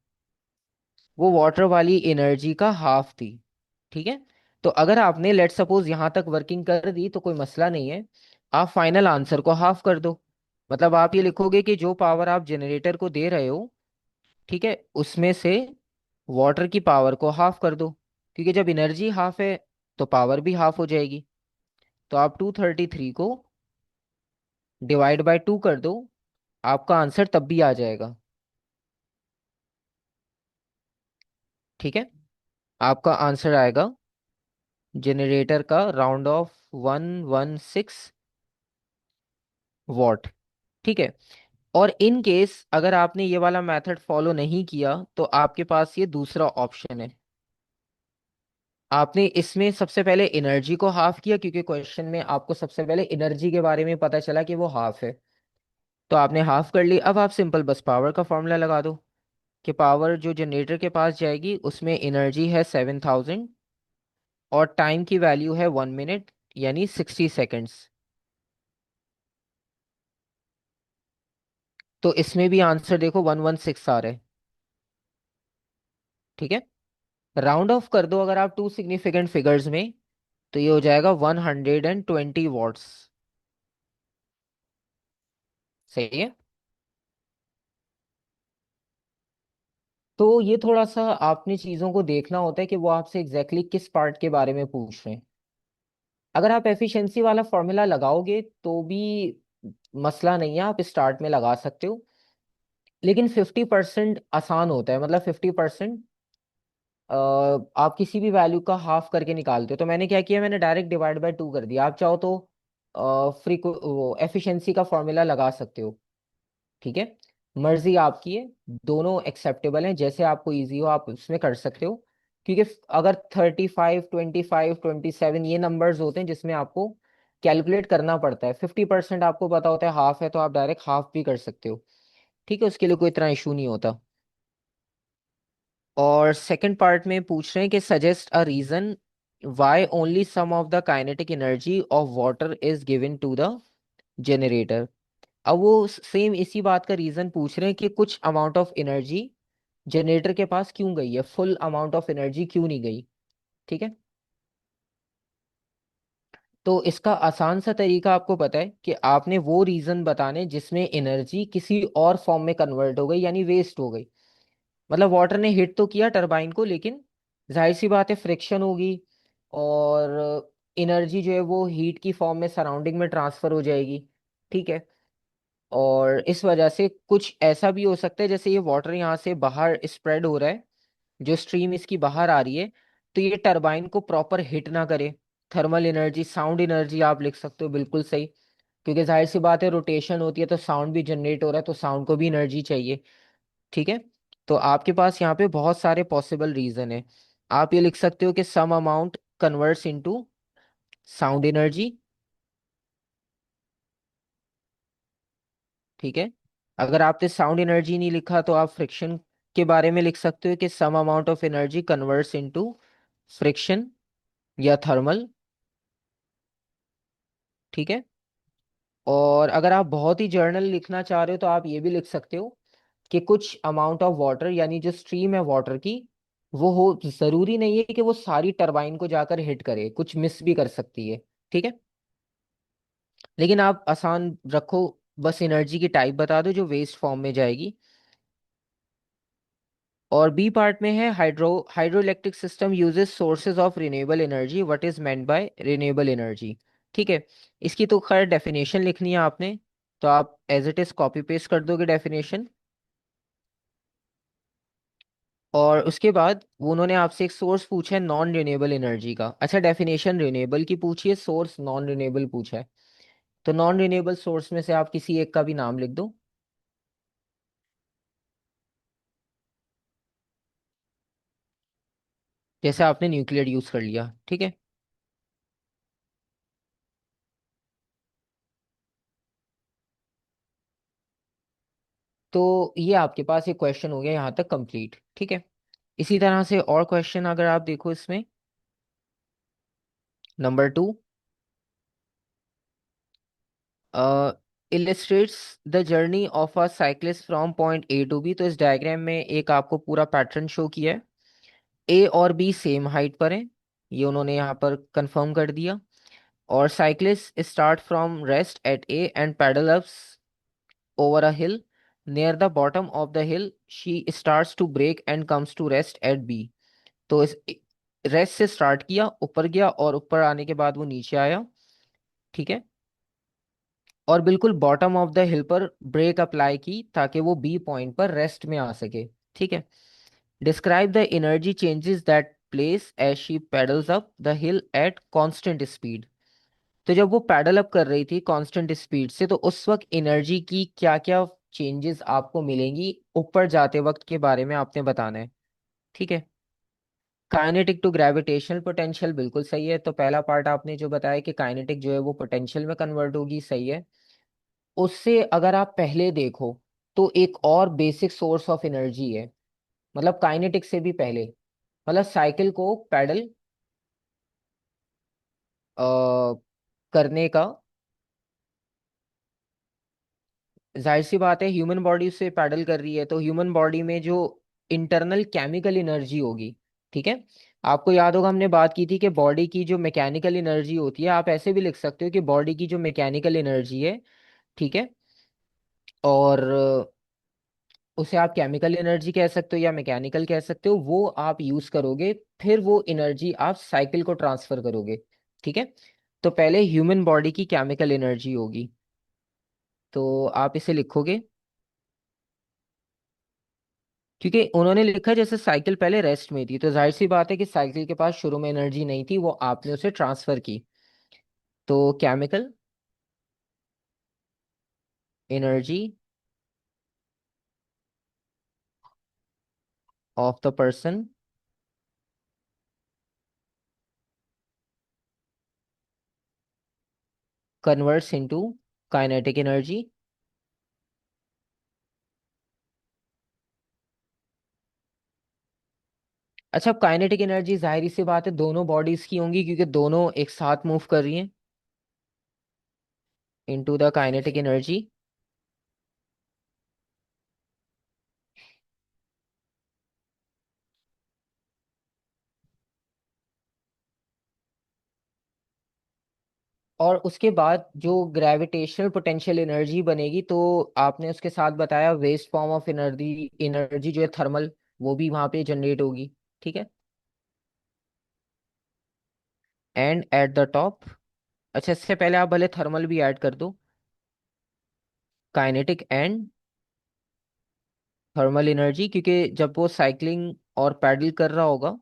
A: वो वाटर वाली एनर्जी का हाफ थी। ठीक है। तो अगर आपने लेट सपोज यहाँ तक वर्किंग कर दी तो कोई मसला नहीं है, आप फाइनल आंसर को हाफ कर दो। मतलब आप ये लिखोगे कि जो पावर आप जनरेटर को दे रहे हो, ठीक है, उसमें से वाटर की पावर को हाफ कर दो, क्योंकि जब एनर्जी हाफ है तो पावर भी हाफ हो जाएगी। तो आप 233 को डिवाइड बाय 2 कर दो, आपका आंसर तब भी आ जाएगा। ठीक है। आपका आंसर आएगा जनरेटर का राउंड ऑफ 116 वॉट। ठीक है। और इन केस अगर आपने ये वाला मेथड फॉलो नहीं किया तो आपके पास ये दूसरा ऑप्शन है। आपने इसमें सबसे पहले एनर्जी को हाफ किया, क्योंकि क्वेश्चन में आपको सबसे पहले एनर्जी के बारे में पता चला कि वो हाफ है, तो आपने हाफ कर ली। अब आप सिंपल बस पावर का फॉर्मूला लगा दो कि पावर जो जनरेटर के पास जाएगी उसमें एनर्जी है 7,000 और टाइम की वैल्यू है 1 मिनट, यानी 60 सेकेंड्स। तो इसमें भी आंसर देखो 116 आ रहा है। ठीक है। राउंड ऑफ कर दो अगर आप टू सिग्निफिकेंट फिगर्स में, तो ये हो जाएगा 120 वॉट्स। सही है। तो ये थोड़ा सा आपने चीजों को देखना होता है कि वो आपसे एग्जैक्टली किस पार्ट के बारे में पूछ रहे हैं। अगर आप एफिशिएंसी वाला फॉर्मूला लगाओगे तो भी मसला नहीं है, आप स्टार्ट में लगा सकते हो, लेकिन 50% आसान होता है। मतलब 50% आप किसी भी वैल्यू का हाफ करके निकालते हो। तो मैंने क्या किया, मैंने डायरेक्ट डिवाइड बाय 2 कर दिया। आप चाहो तो वो एफिशिएंसी का फॉर्मूला लगा सकते हो। ठीक है। मर्जी आपकी है, दोनों एक्सेप्टेबल हैं, जैसे आपको इजी हो आप उसमें कर सकते हो। क्योंकि अगर 35, 25, 27 ये नंबर्स होते हैं जिसमें आपको कैलकुलेट करना पड़ता है, 50% आपको पता होता है हाफ है, तो आप डायरेक्ट हाफ भी कर सकते हो। ठीक है, उसके लिए कोई इतना इशू नहीं होता। और सेकंड पार्ट में पूछ रहे हैं कि suggest a reason why only some of the kinetic energy of water is given to the generator. अब वो सेम इसी बात का रीजन पूछ रहे हैं कि कुछ अमाउंट ऑफ एनर्जी जनरेटर के पास क्यों गई है, फुल अमाउंट ऑफ एनर्जी क्यों नहीं गई। ठीक है। तो इसका आसान सा तरीका आपको पता है कि आपने वो रीजन बताने जिसमें एनर्जी किसी और फॉर्म में कन्वर्ट हो गई, यानी वेस्ट हो गई। मतलब वाटर ने हिट तो किया टरबाइन को, लेकिन जाहिर सी बात है फ्रिक्शन होगी, और एनर्जी जो है वो हीट की फॉर्म में सराउंडिंग में ट्रांसफर हो जाएगी। ठीक है। और इस वजह से कुछ ऐसा भी हो सकता है, जैसे ये वाटर यहाँ से बाहर स्प्रेड हो रहा है, जो स्ट्रीम इसकी बाहर आ रही है, तो ये टरबाइन को प्रॉपर हिट ना करे। थर्मल एनर्जी, साउंड एनर्जी आप लिख सकते हो, बिल्कुल सही। क्योंकि जाहिर सी बात है रोटेशन होती है तो साउंड भी जनरेट हो रहा है, तो साउंड को भी एनर्जी चाहिए। ठीक है। तो आपके पास यहाँ पे बहुत सारे पॉसिबल रीजन है। आप ये लिख सकते हो कि some amount converts into sound energy. ठीक है। अगर आपने साउंड एनर्जी नहीं लिखा तो आप फ्रिक्शन के बारे में लिख सकते हो कि some amount of energy converts into friction या थर्मल। ठीक है। और अगर आप बहुत ही जर्नल लिखना चाह रहे हो तो आप ये भी लिख सकते हो कि कुछ अमाउंट ऑफ वाटर, यानी जो स्ट्रीम है वाटर की, वो हो, जरूरी नहीं है कि वो सारी टरबाइन को जाकर हिट करे, कुछ मिस भी कर सकती है। ठीक है, लेकिन आप आसान रखो, बस एनर्जी की टाइप बता दो जो वेस्ट फॉर्म में जाएगी। और बी पार्ट में है hydro electric system uses sources of renewable energy, what is meant by renewable energy. ठीक है, इसकी तो खैर डेफिनेशन लिखनी है आपने, तो आप as it is copy paste कर दोगे डेफिनेशन। और उसके बाद वो उन्होंने आपसे एक सोर्स पूछा है नॉन रिन्यूएबल एनर्जी का। अच्छा, डेफिनेशन रिन्यूएबल की पूछी है, सोर्स नॉन रिन्यूएबल पूछा है। तो नॉन रिन्यूएबल सोर्स में से आप किसी एक का भी नाम लिख दो। जैसे आपने न्यूक्लियर यूज कर लिया, ठीक है। तो ये आपके पास एक क्वेश्चन हो गया यहाँ तक कंप्लीट, ठीक है। इसी तरह से और क्वेश्चन अगर आप देखो इसमें, number 2, illustrates the journey of a cyclist from point A to B. तो इस डायग्राम में एक आपको पूरा पैटर्न शो किया है। ए और बी सेम हाइट पर हैं, ये उन्होंने यहाँ पर कंफर्म कर दिया। और cyclist start from rest at A and pedal ups over a hill. Near the bottom of the hill she starts to brake and comes to rest at B. तो इस रेस्ट से स्टार्ट किया, ऊपर गया, और ऊपर आने के बाद वो नीचे आया, ठीक है। और बिल्कुल बॉटम ऑफ द हिल पर ब्रेक अप्लाई की ताकि वो बी पॉइंट पर रेस्ट में आ सके, ठीक है। Describe the energy changes that place as she pedals up the hill at constant speed. तो जब वो पैडल अप कर रही थी कांस्टेंट स्पीड से, तो उस वक्त एनर्जी की क्या क्या चेंजेस आपको मिलेंगी ऊपर जाते वक्त के बारे में आपने बताना है, ठीक है। काइनेटिक टू ग्रेविटेशनल पोटेंशियल, बिल्कुल सही है। तो पहला पार्ट आपने जो बताया कि काइनेटिक जो है वो पोटेंशियल में कन्वर्ट होगी, सही है। उससे अगर आप पहले देखो तो एक और बेसिक सोर्स ऑफ एनर्जी है, मतलब काइनेटिक से भी पहले, मतलब साइकिल को पैडल करने का, जाहिर सी बात है ह्यूमन बॉडी से पैडल कर रही है तो ह्यूमन बॉडी में जो इंटरनल केमिकल एनर्जी होगी, ठीक है। आपको याद होगा हमने बात की थी कि बॉडी की जो मैकेनिकल एनर्जी होती है, आप ऐसे भी लिख सकते हो कि बॉडी की जो मैकेनिकल एनर्जी है, ठीक है, और उसे आप केमिकल एनर्जी कह सकते हो या मैकेनिकल कह सकते हो, वो आप यूज करोगे, फिर वो एनर्जी आप साइकिल को ट्रांसफर करोगे, ठीक है। तो पहले ह्यूमन बॉडी की केमिकल एनर्जी होगी, तो आप इसे लिखोगे, क्योंकि उन्होंने लिखा जैसे साइकिल पहले रेस्ट में थी, तो जाहिर सी बात है कि साइकिल के पास शुरू में एनर्जी नहीं थी, वो आपने उसे ट्रांसफर की। तो chemical energy of the person converts into kinetic energy. अच्छा, काइनेटिक एनर्जी जाहिर सी बात है दोनों बॉडीज की होंगी क्योंकि दोनों एक साथ मूव कर रही हैं, इनटू द काइनेटिक एनर्जी। और उसके बाद जो ग्रेविटेशनल पोटेंशियल एनर्जी बनेगी, तो आपने उसके साथ बताया waste form of energy, energy जो है थर्मल, वो भी वहां पे जनरेट होगी, ठीक है। एंड एट द टॉप, अच्छा इससे पहले आप भले थर्मल भी ऐड कर दो, काइनेटिक एंड थर्मल एनर्जी, क्योंकि जब वो साइकिलिंग और पैडल कर रहा होगा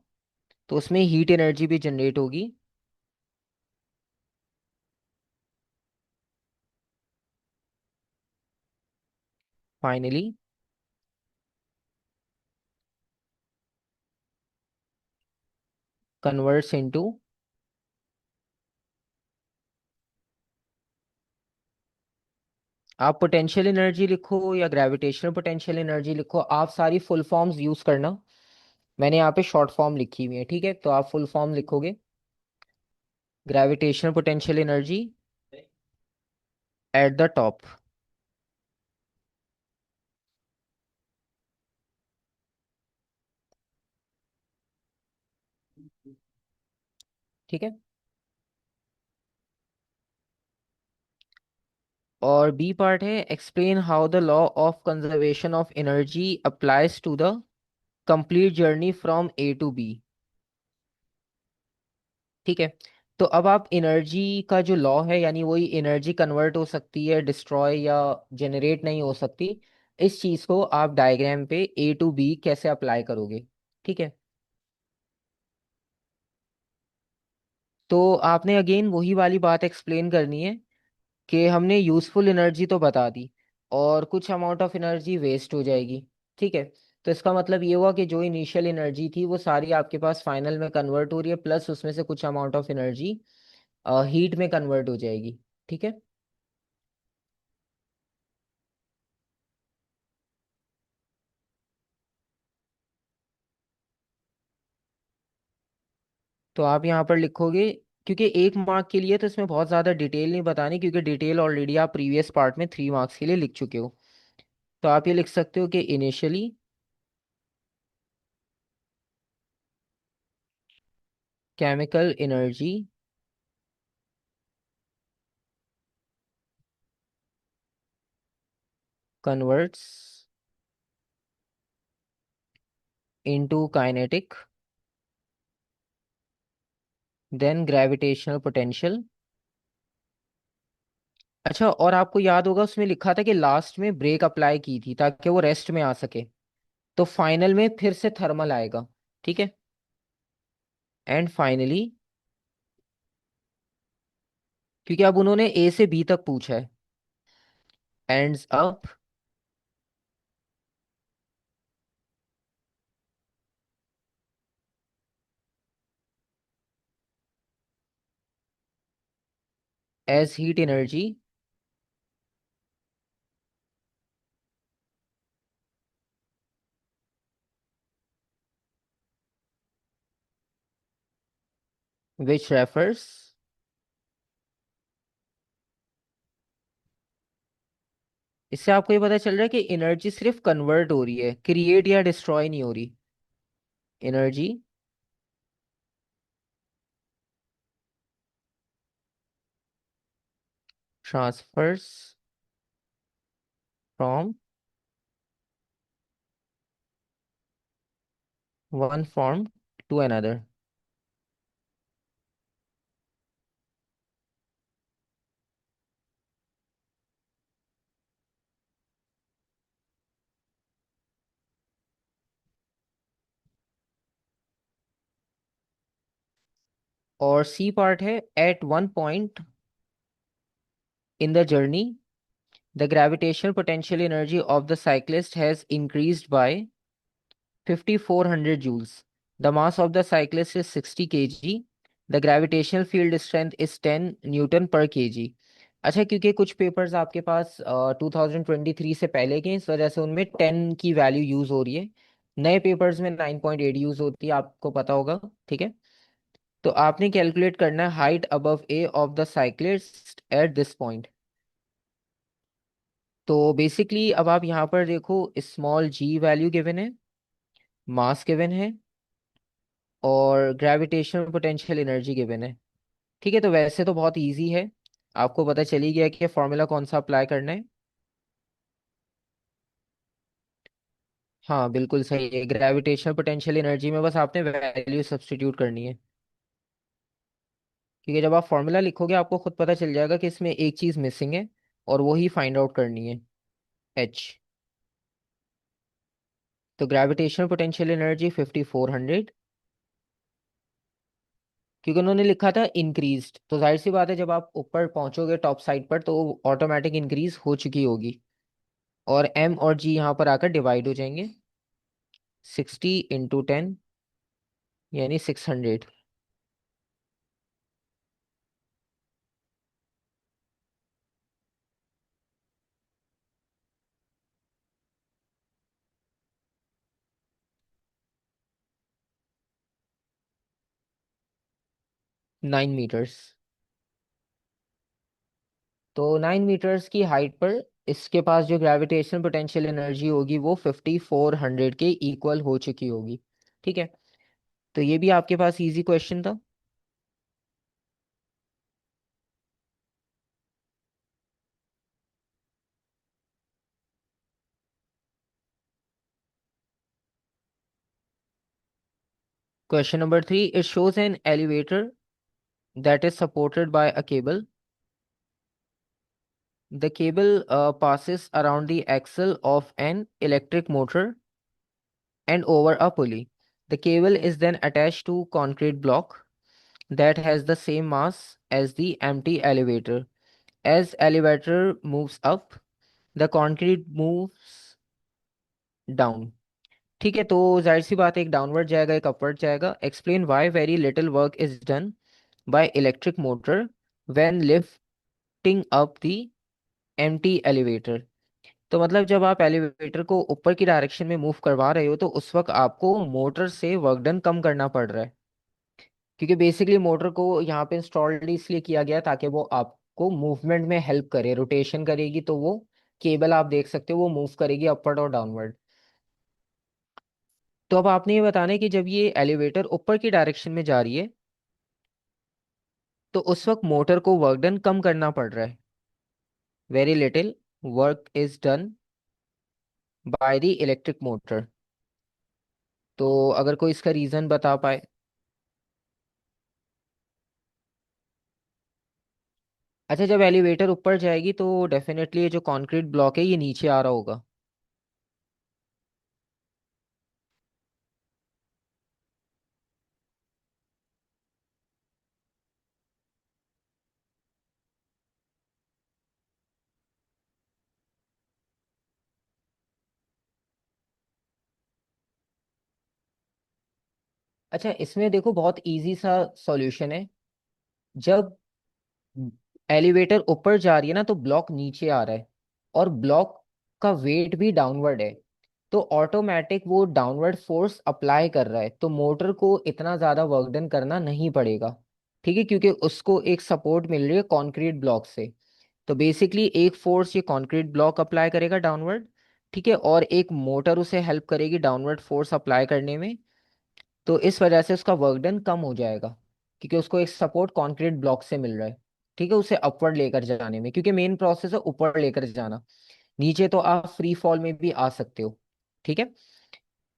A: तो उसमें हीट एनर्जी भी जनरेट होगी। फाइनली कन्वर्ट्स इनटू, आप पोटेंशियल एनर्जी लिखो या ग्रेविटेशनल पोटेंशियल एनर्जी लिखो, आप सारी फुल फॉर्म्स यूज करना। मैंने यहाँ पे शॉर्ट फॉर्म लिखी हुई है, ठीक है, तो आप फुल फॉर्म लिखोगे। Gravitational potential energy at the top. ठीक है। और बी पार्ट है, explain how the law of conservation of energy applies to the complete journey from A to B. ठीक है। तो अब आप एनर्जी का जो लॉ है, यानी वही एनर्जी कन्वर्ट हो सकती है, डिस्ट्रॉय या जनरेट नहीं हो सकती, इस चीज को आप डायग्राम पे ए टू बी कैसे अप्लाई करोगे। ठीक है। तो आपने अगेन वही वाली बात एक्सप्लेन करनी है कि हमने यूजफुल एनर्जी तो बता दी और कुछ अमाउंट ऑफ एनर्जी वेस्ट हो जाएगी। ठीक है। तो इसका मतलब ये हुआ कि जो इनिशियल एनर्जी थी वो सारी आपके पास फाइनल में कन्वर्ट हो रही है, प्लस उसमें से कुछ अमाउंट ऑफ एनर्जी हीट में कन्वर्ट हो जाएगी। ठीक है। तो आप यहाँ पर लिखोगे, क्योंकि एक मार्क के लिए तो इसमें बहुत ज़्यादा डिटेल नहीं बतानी, क्योंकि डिटेल ऑलरेडी आप प्रीवियस पार्ट में 3 मार्क्स के लिए लिख चुके हो। तो आप ये लिख सकते हो कि initially chemical energy converts into kinetic then gravitational potential. अच्छा, और आपको याद होगा उसमें लिखा था कि लास्ट में ब्रेक अप्लाई की थी ताकि वो रेस्ट में आ सके। तो फाइनल में फिर से थर्मल आएगा। ठीक है। एंड फाइनली, क्योंकि अब उन्होंने ए से बी तक पूछा है, ends up as heat energy which refers. इससे आपको ये पता चल रहा है कि एनर्जी सिर्फ कन्वर्ट हो रही है, क्रिएट या डिस्ट्रॉय नहीं हो रही। Energy transfers from one form to another. और सी पार्ट है, at one point in the journey the gravitational potential energy of the cyclist has increased by 5400 joules. The mass of the cyclist is 60 kg. The gravitational field strength is 10 Newton पर kg। अच्छा, क्योंकि कुछ पेपर्स आपके पास 2023 से पहले के हैं, इस वजह से उनमें 10 की वैल्यू यूज हो रही है। नए पेपर्स में 9.8 यूज होती है, आपको पता होगा। ठीक है। तो आपने कैलकुलेट करना है height above A of the cyclist at this point. तो बेसिकली अब आप यहाँ पर देखो, स्मॉल जी वैल्यू गिवन है, मास गिवन है, और ग्रेविटेशनल पोटेंशियल एनर्जी गिवन है। ठीक है। तो वैसे तो बहुत इजी है, आपको पता चली गया कि फॉर्मूला कौन सा अप्लाई करना है। हाँ बिल्कुल सही है, ग्रेविटेशनल पोटेंशियल एनर्जी में बस आपने वैल्यू सब्स्टिट्यूट करनी है। क्योंकि जब आप फॉर्मूला लिखोगे आपको खुद पता चल जाएगा कि इसमें एक चीज़ मिसिंग है, और वो ही फाइंड आउट करनी है, एच। तो ग्रेविटेशनल पोटेंशियल एनर्जी 5400, क्योंकि उन्होंने लिखा था इंक्रीज्ड, तो जाहिर सी बात है जब आप ऊपर पहुंचोगे टॉप साइड पर तो ऑटोमेटिक इंक्रीज हो चुकी होगी। और एम और जी यहाँ पर आकर डिवाइड हो जाएंगे, 60 × 10 यानी 600। 9 मीटर्स। तो 9 मीटर्स की हाइट पर इसके पास जो ग्रेविटेशनल पोटेंशियल एनर्जी होगी वो 5400 के इक्वल हो चुकी होगी। ठीक है। तो ये भी आपके पास इजी क्वेश्चन था। Question number 3, it shows an elevator that is supported by a cable. The cable passes around the axle of an electric motor and over a pulley. The cable is then attached to concrete block that has the same mass as the empty elevator. As elevator moves up, the concrete moves down. ठीक है, तो जाहिर सी बात है, एक डाउनवर्ड जाएगा एक अपवर्ड जाएगा. Explain why very little work is done by electric motor when lifting up the empty elevator. तो मतलब जब आप एलिवेटर को ऊपर की डायरेक्शन में मूव करवा रहे हो तो उस वक्त आपको मोटर से वर्क डन कम करना पड़ रहा है. क्योंकि बेसिकली मोटर को यहाँ पे इंस्टॉल्ड इसलिए किया गया ताकि वो आपको मूवमेंट में हेल्प करे, रोटेशन करेगी तो वो केबल आप देख सकते हो वो मूव करेगी अपवर्ड और डाउनवर्ड. तो अब आपने ये बताना है कि जब ये एलिवेटर ऊपर की डायरेक्शन में जा रही है तो उस वक्त मोटर को वर्क डन कम करना पड़ रहा है. Very little work is done by the electric motor. तो अगर कोई इसका रीजन बता पाए. अच्छा, जब एलिवेटर ऊपर जाएगी तो डेफिनेटली ये जो कंक्रीट ब्लॉक है ये नीचे आ रहा होगा. अच्छा, इसमें देखो बहुत इजी सा सॉल्यूशन है. जब एलिवेटर ऊपर जा रही है ना तो ब्लॉक नीचे आ रहा है और ब्लॉक का वेट भी डाउनवर्ड है. तो ऑटोमेटिक वो डाउनवर्ड फोर्स अप्लाई कर रहा है तो मोटर को इतना ज़्यादा वर्क डन करना नहीं पड़ेगा. ठीक है, क्योंकि उसको एक सपोर्ट मिल रही है कंक्रीट ब्लॉक से. तो बेसिकली एक फोर्स ये कंक्रीट ब्लॉक अप्लाई करेगा डाउनवर्ड. ठीक है, और एक मोटर उसे हेल्प करेगी डाउनवर्ड फोर्स अप्लाई करने में. तो इस वजह से उसका वर्क डन कम हो जाएगा क्योंकि उसको एक सपोर्ट कंक्रीट ब्लॉक से मिल रहा है. ठीक है, उसे अपवर्ड लेकर जाने में, क्योंकि मेन प्रोसेस है ऊपर लेकर जाना. नीचे तो आप फ्री फॉल में भी आ सकते हो. ठीक है,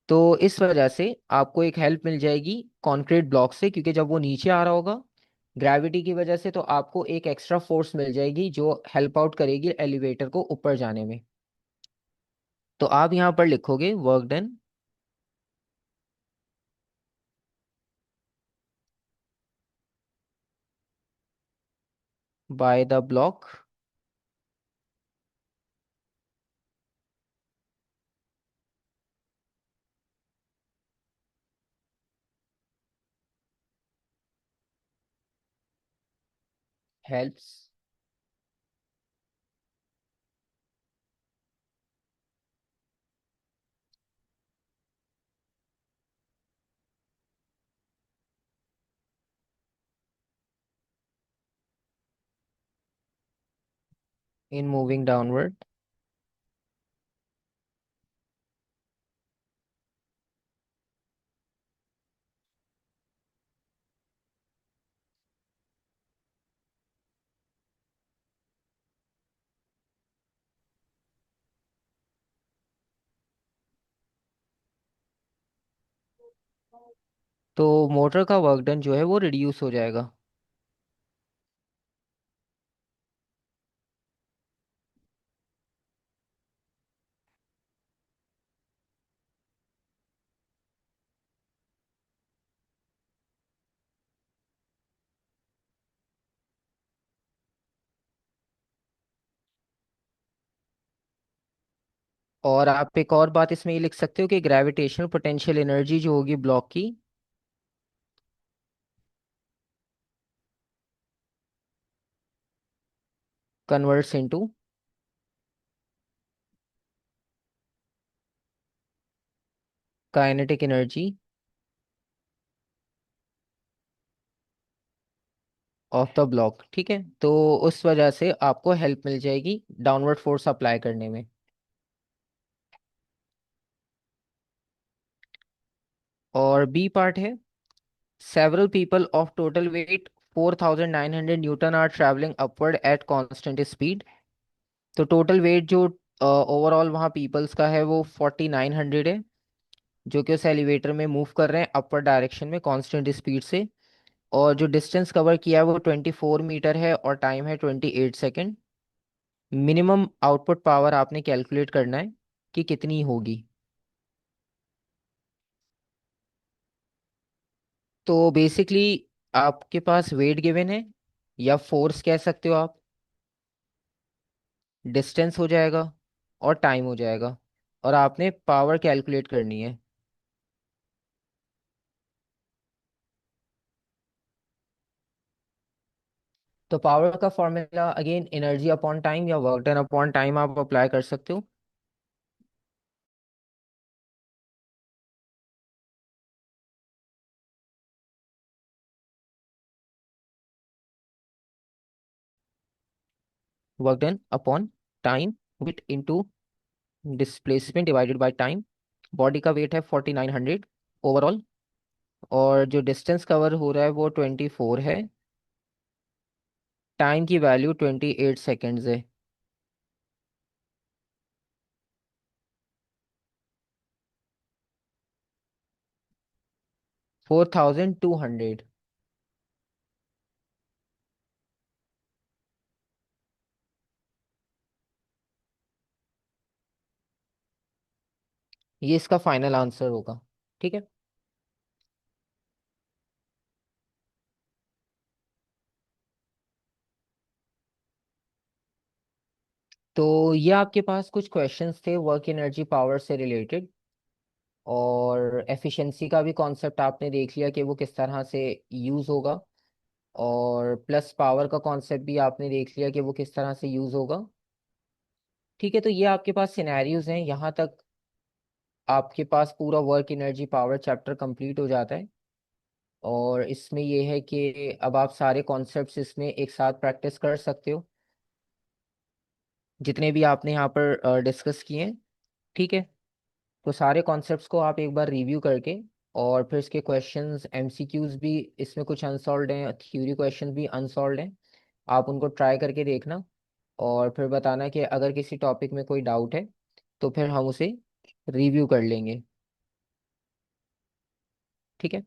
A: तो इस वजह से आपको एक हेल्प मिल जाएगी कंक्रीट ब्लॉक से, क्योंकि जब वो नीचे आ रहा होगा ग्रेविटी की वजह से तो आपको एक एक्स्ट्रा फोर्स मिल जाएगी जो हेल्प आउट करेगी एलिवेटर को ऊपर जाने में. तो आप यहाँ पर लिखोगे work done by the block helps in moving downward. तो मोटर का वर्क डन जो है वो रिड्यूस हो जाएगा. और आप एक और बात इसमें ये लिख सकते हो कि ग्रेविटेशनल पोटेंशियल एनर्जी जो होगी ब्लॉक की converts into kinetic energy of the block. ठीक है, तो उस वजह से आपको हेल्प मिल जाएगी डाउनवर्ड फोर्स अप्लाई करने में. और बी पार्ट है, several people of total weight 4900 newton are travelling upward at constant speed. तो टोटल वेट जो ओवरऑल वहाँ पीपल्स का है वो 4900 है. जो कि उस एलिवेटर में मूव कर रहे हैं अपवर डायरेक्शन में कांस्टेंट स्पीड से। और जो डिस्टेंस कवर किया है वो 24 मीटर है और टाइम है 28 सेकेंड। मिनिमम आउटपुट पावर आपने कैलकुलेट करना है कि कितनी होगी। तो बेसिकली आपके पास वेट गिवन है, या फोर्स कह सकते हो आप, डिस्टेंस हो जाएगा और टाइम हो जाएगा, और आपने पावर कैलकुलेट करनी है। तो पावर का formula again energy upon time या वर्क डन अपॉन टाइम आप अप्लाई कर सकते हो। Work done upon time with into displacement divided by time. Body का वेट है 4900 ओवरऑल, और जो डिस्टेंस कवर हो रहा है वो 24 है। टाइम की वैल्यू 28 सेकेंड्स है। 4200। ये इसका फाइनल आंसर होगा। ठीक है। तो ये आपके पास कुछ क्वेश्चंस थे वर्क एनर्जी पावर से रिलेटेड, और एफिशिएंसी का भी कॉन्सेप्ट आपने देख लिया कि वो किस तरह से यूज़ होगा, और प्लस पावर का कॉन्सेप्ट भी आपने देख लिया कि वो किस तरह से यूज़ होगा। ठीक है, तो ये आपके पास सिनेरियोज हैं। यहाँ तक आपके पास पूरा work energy power chapter complete हो जाता है। और इसमें ये है कि अब आप सारे कॉन्सेप्ट्स इसमें एक साथ प्रैक्टिस कर सकते हो, जितने भी आपने यहाँ पर डिस्कस किए हैं। ठीक है। तो सारे कॉन्सेप्ट्स को आप एक बार रिव्यू करके, और फिर इसके क्वेश्चंस एमसीक्यूज भी इसमें कुछ अनसॉल्व्ड हैं, थ्योरी क्वेश्चन भी अनसॉल्व्ड हैं, आप उनको ट्राई करके देखना। और फिर बताना कि अगर किसी टॉपिक में कोई डाउट है तो फिर हम उसे रिव्यू कर लेंगे। ठीक है।